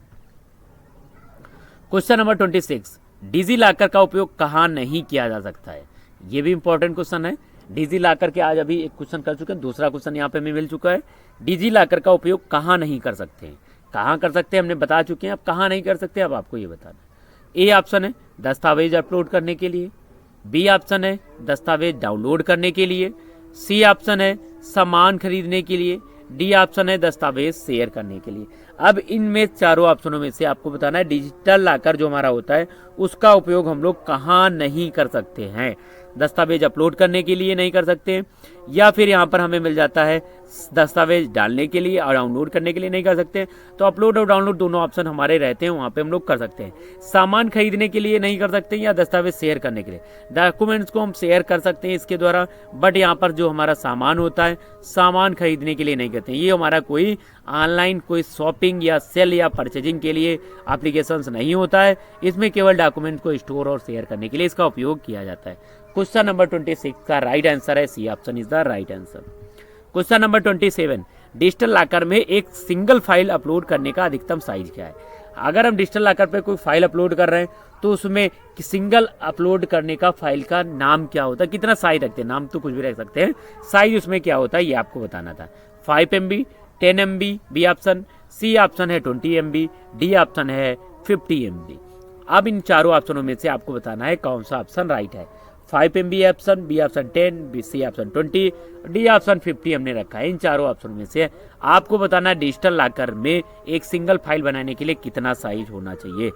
Question number 26, DigiLocker का उपयोग कहाँ नहीं किया जा सकता है? ये भी इंपॉर्टेंट क्वेश्चन है। डिजी लॉकर के आज अभी एक क्वेश्चन कर चुके हैं, दूसरा क्वेश्चन यहाँ पे हमें मिल चुका है। डिजी लॉकर का उपयोग कहाँ नहीं कर सकते हैं? कहाँ कर सकते हैं हमने बता चुके हैं, अब कहाँ नहीं कर सकते अब आपको ये बताना है। ए ऑप्शन है दस्तावेज अपलोड करने के लिए, बी ऑप्शन है दस्तावेज डाउनलोड करने के लिए, सी ऑप्शन है सामान खरीदने के लिए, डी ऑप्शन है दस्तावेज शेयर करने के लिए। अब इनमें चारों ऑप्शनों में से आपको बताना है डिजिटल लॉकर जो हमारा होता है उसका उपयोग हम लोग कहाँ नहीं कर सकते हैं। दस्तावेज अपलोड करने के लिए नहीं कर सकते, या फिर यहाँ पर हमें मिल जाता है दस्तावेज डालने के लिए और डाउनलोड करने के लिए नहीं कर सकते। तो अपलोड और डाउनलोड दोनों ऑप्शन हमारे रहते हैं, वहाँ पे हम लोग कर सकते हैं। सामान खरीदने के लिए नहीं कर सकते या दस्तावेज शेयर करने के लिए। डॉक्यूमेंट्स को हम शेयर कर सकते हैं इसके द्वारा, बट यहाँ पर जो हमारा सामान होता है सामान खरीदने के लिए नहीं करते हैं। ये हमारा कोई ऑनलाइन कोई शॉपिंग या सेल या परचेजिंग के लिए एप्लीकेशंस नहीं होता है, इसमें केवल डॉक्यूमेंट को स्टोर और शेयर करने के लिए इसका उपयोग किया जाता है। क्वेश्चन नंबर 26 का राइट आंसर है C option is the right answer. Question number 27, digital locker में एक सिंगल फाइल अपलोड करने का अधिकतम साइज क्या है? अगर हम डिजिटल लॉकर पे कोई फाइल अपलोड कर रहे हैं तो उसमें सिंगल अपलोड करने का फाइल का नाम क्या होता है, कितना साइज रखते हैं? नाम तो कुछ भी रख सकते हैं, साइज उसमें क्या होता है ये आपको बताना था। 5 MB, 10 MB B option, C option है 20 MB, डी ऑप्शन है 50 MB। अब इन चारों ऑप्शनों में से आपको बताना है कौन सा ऑप्शन राइट है। 5 MB option, B option 10, C option 20, D option 50 हमने रखा है। इन चारों ऑप्शन में से आपको बताना है डिजिटल लॉकर में एक सिंगल फाइल बनाने के लिए कितना साइज होना चाहिए।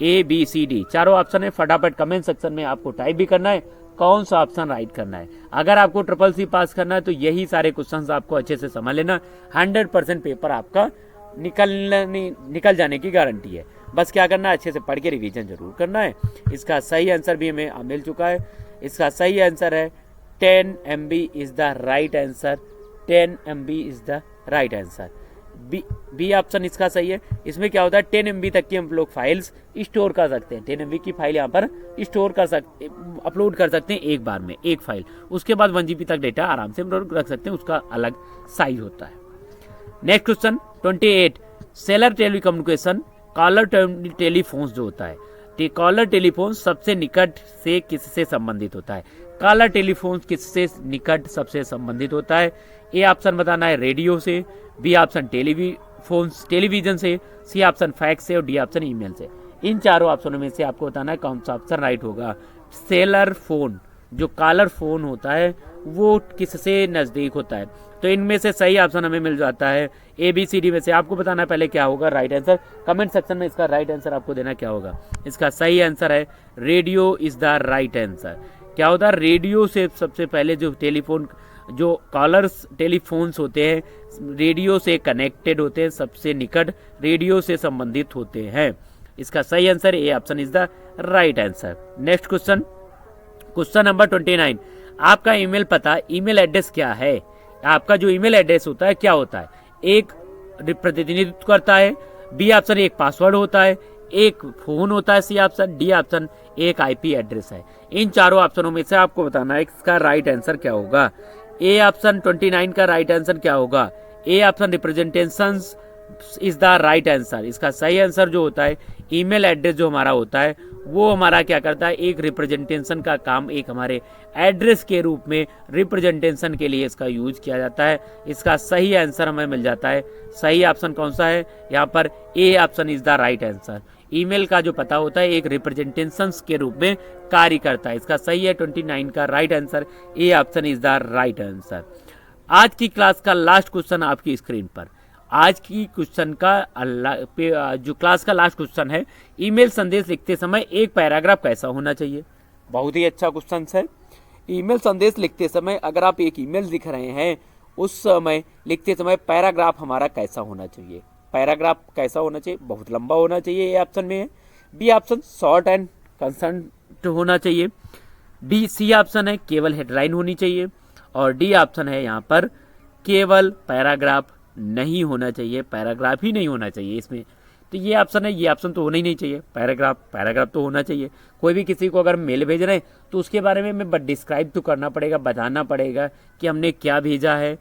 ए बी सी डी चारों ऑप्शन है, फटाफट कमेंट सेक्शन में आपको टाइप भी करना है कौन सा ऑप्शन राइट करना है। अगर आपको CCC पास करना है तो यही सारे क्वेश्चंस आपको अच्छे से समझ लेना, 100% पेपर आपका निकल जाने की गारंटी है। बस क्या करना है, अच्छे से पढ़ के रिवीजन जरूर करना है। इसका सही आंसर भी हमें मिल चुका है। इसका सही आंसर है 10 MB is the right answer. 10 MB is the right answer. B option इसका सही है। इसमें क्या होता है 10 MB तक की हम लोग फाइल्स स्टोर कर सकते हैं। 10 MB की फाइल यहाँ पर स्टोर कर सकते, अपलोड कर सकते हैं एक बार में एक फाइल। उसके बाद 1 GB तक डेटा आराम से हम लोग रख सकते हैं, उसका अलग साइज होता है। Next question 28, cellular telecommunication caller telephones जो होता है, कॉलर टेलीफोन सबसे निकट से किससे संबंधित होता है? कॉलर टेलीफोन किससे निकट सबसे संबंधित होता है? ए ऑप्शन बताना है रेडियो से, बी ऑप्शन टेलीविजन से, सी ऑप्शन फैक्स से और डी ऑप्शन ईमेल से। इन चारों ऑप्शनों में से आपको बताना है कौन सा ऑप्शन राइट होगा। सेलर फोन जो कॉलर फोन होता है वो किससे नजदीक होता है? तो इनमें से सही ऑप्शन हमें मिल जाता है ABCD में से। आपको बताना है पहले क्या होगा राइट आंसर, कमेंट सेक्शन में इसका राइट आंसर आपको देना क्या होगा। इसका सही आंसर है radio is the right answer. क्या होता है, रेडियो से सबसे पहले जो टेलीफोन जो कॉलर्स टेलीफोन्स होते हैं रेडियो से कनेक्टेड होते हैं, सबसे निकट रेडियो से संबंधित होते हैं। इसका सही answer A option is the right answer. Next question, question number 29, आपका ईमेल पता ईमेल एड्रेस क्या है? आपका जो ईमेल एड्रेस होता है क्या होता है? एक प्रतिनिधित्व करता है, बी ऑप्शन एक पासवर्ड होता है, एक फोन होता है, सी ऑप्शन, डी ऑप्शन एक IP एड्रेस है। इन चारों ऑप्शनों में से आपको बताना है इसका राइट आंसर क्या होगा। ए ऑप्शन 29 का राइट आंसर क्या होगा? A option representations is the right answer. इसका सही आंसर जो होता है, ईमेल एड्रेस जो हमारा होता है वो हमारा क्या करता है, एक रिप्रेजेंटेशन का काम, एक हमारे एड्रेस के रूप में रिप्रेजेंटेशन के लिए इसका यूज किया जाता है। इसका सही आंसर हमें मिल जाता है। सही ऑप्शन कौन सा है यहाँ पर, ए option is the right answer. Email का जो पता होता है एक रिप्रेजेंटेशन के रूप में कार्य करता है। इसका सही है 29 का right answer, A option is the right answer. आज की क्लास का लास्ट क्वेश्चन आपकी स्क्रीन पर। आज की क्वेश्चन का जो क्लास का लास्ट क्वेश्चन है, ईमेल संदेश लिखते समय एक पैराग्राफ कैसा होना चाहिए। बहुत ही अच्छा क्वेश्चन है। ईमेल संदेश लिखते समय अगर आप एक ईमेल लिख रहे हैं, उस समय लिखते समय पैराग्राफ हमारा कैसा होना चाहिए। पैराग्राफ कैसा होना चाहिए, बहुत लंबा होना चाहिए, ए ऑप्शन में है। B option short and concerned होना चाहिए। डी सी ऑप्शन है केवल हेडलाइन होनी चाहिए। और डी ऑप्शन है यहाँ पर केवल पैराग्राफ नहीं होना चाहिए, पैराग्राफ ही नहीं होना चाहिए इसमें। तो ये ऑप्शन है, ये ऑप्शन तो होना ही नहीं चाहिए। पैराग्राफ तो होना चाहिए। कोई भी किसी को अगर मेल भेज रहे हैं तो उसके बारे में हमें डिस्क्राइब तो करना पड़ेगा, बताना पड़ेगा कि हमने क्या भेजा है,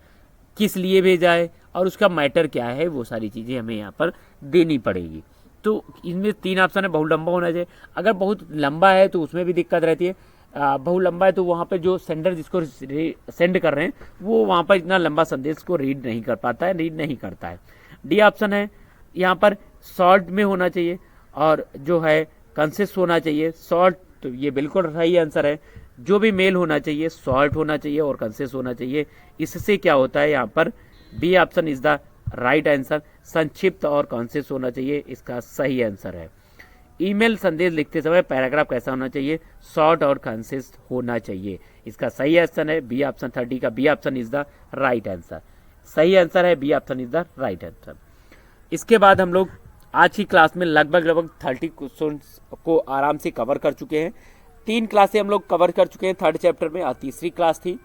किस लिए भेजा है और उसका मैटर क्या है, वो सारी चीज़ें हमें यहाँ पर देनी पड़ेगी। तो इनमें 3 ऑप्शन है। बहुत लंबा होना चाहिए। अगर बहुत लंबा है तो उसमें भी दिक्कत रहती है। बहुत लंबा है तो वहाँ पे जो सेंडर जिसको सेंड कर रहे हैं वो वहाँ पर इतना लंबा संदेश को रीड नहीं कर पाता है, रीड नहीं करता है। डी ऑप्शन है यहाँ पर शॉर्ट में होना चाहिए और जो है कंसिस होना चाहिए। शॉर्ट तो ये बिल्कुल सही आंसर है। जो भी मेल होना चाहिए शॉर्ट होना चाहिए और कंसिस होना चाहिए। इससे क्या होता है यहाँ पर, B option is the right answer. संक्षिप्त और कंसिस होना चाहिए, इसका सही आंसर है। ईमेल संदेश लिखते समय पैराग्राफ कैसा होना चाहिए, शॉर्ट और कंसिस होना चाहिए। इसका सही आंसर है बी ऑप्शन 30 का B option is the right answer. सही आंसर है B option is the right answer. इसके बाद हम लोग आज की क्लास में लगभग 30 क्वेश्चन को आराम से कवर कर चुके हैं। 3 क्लासें हम लोग कवर कर चुके हैं 3rd चैप्टर में, और तीसरी क्लास थी।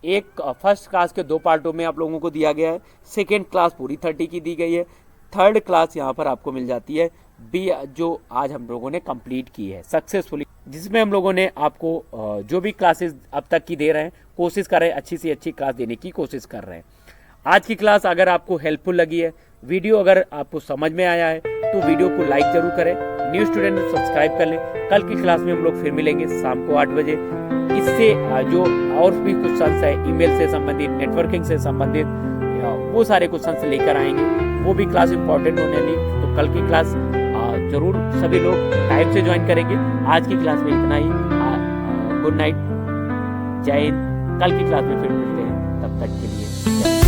एक फर्स्ट क्लास के 2 पार्टों में आप लोगों को दिया गया है। सेकेंड क्लास पूरी 30 की दी गई है। 3rd क्लास यहाँ पर आपको मिल जाती है बी, जो आज हम लोगों ने कंप्लीट की है सक्सेसफुली, जिसमें हम लोगों ने आपको जो भी क्लासेस अब तक की दे रहे हैं, कोशिश कर रहे हैं अच्छी से अच्छी क्लास देने की कोशिश कर रहे हैं। आज की क्लास अगर आपको हेल्पफुल लगी है, वीडियो अगर आपको समझ में आया है, तो वीडियो को लाइक जरूर करें। न्यू स्टूडेंट सब्सक्राइब कर लें। कल की क्लास में हम लोग फिर मिलेंगे शाम को 8 बजे। इससे जो और भी क्वेश्चन है ईमेल से संबंधित, नेटवर्किंग से संबंधित, वो सारे क्वेश्चन लेकर आएंगे। वो भी क्लास इंपॉर्टेंट होने वाली, तो कल की क्लास जरूर सभी लोग टाइम से ज्वाइन करेंगे। आज की क्लास में इतना ही। गुड नाइट, जय हिंद। कल की क्लास में फिर मिलते हैं, तब तक के लिए।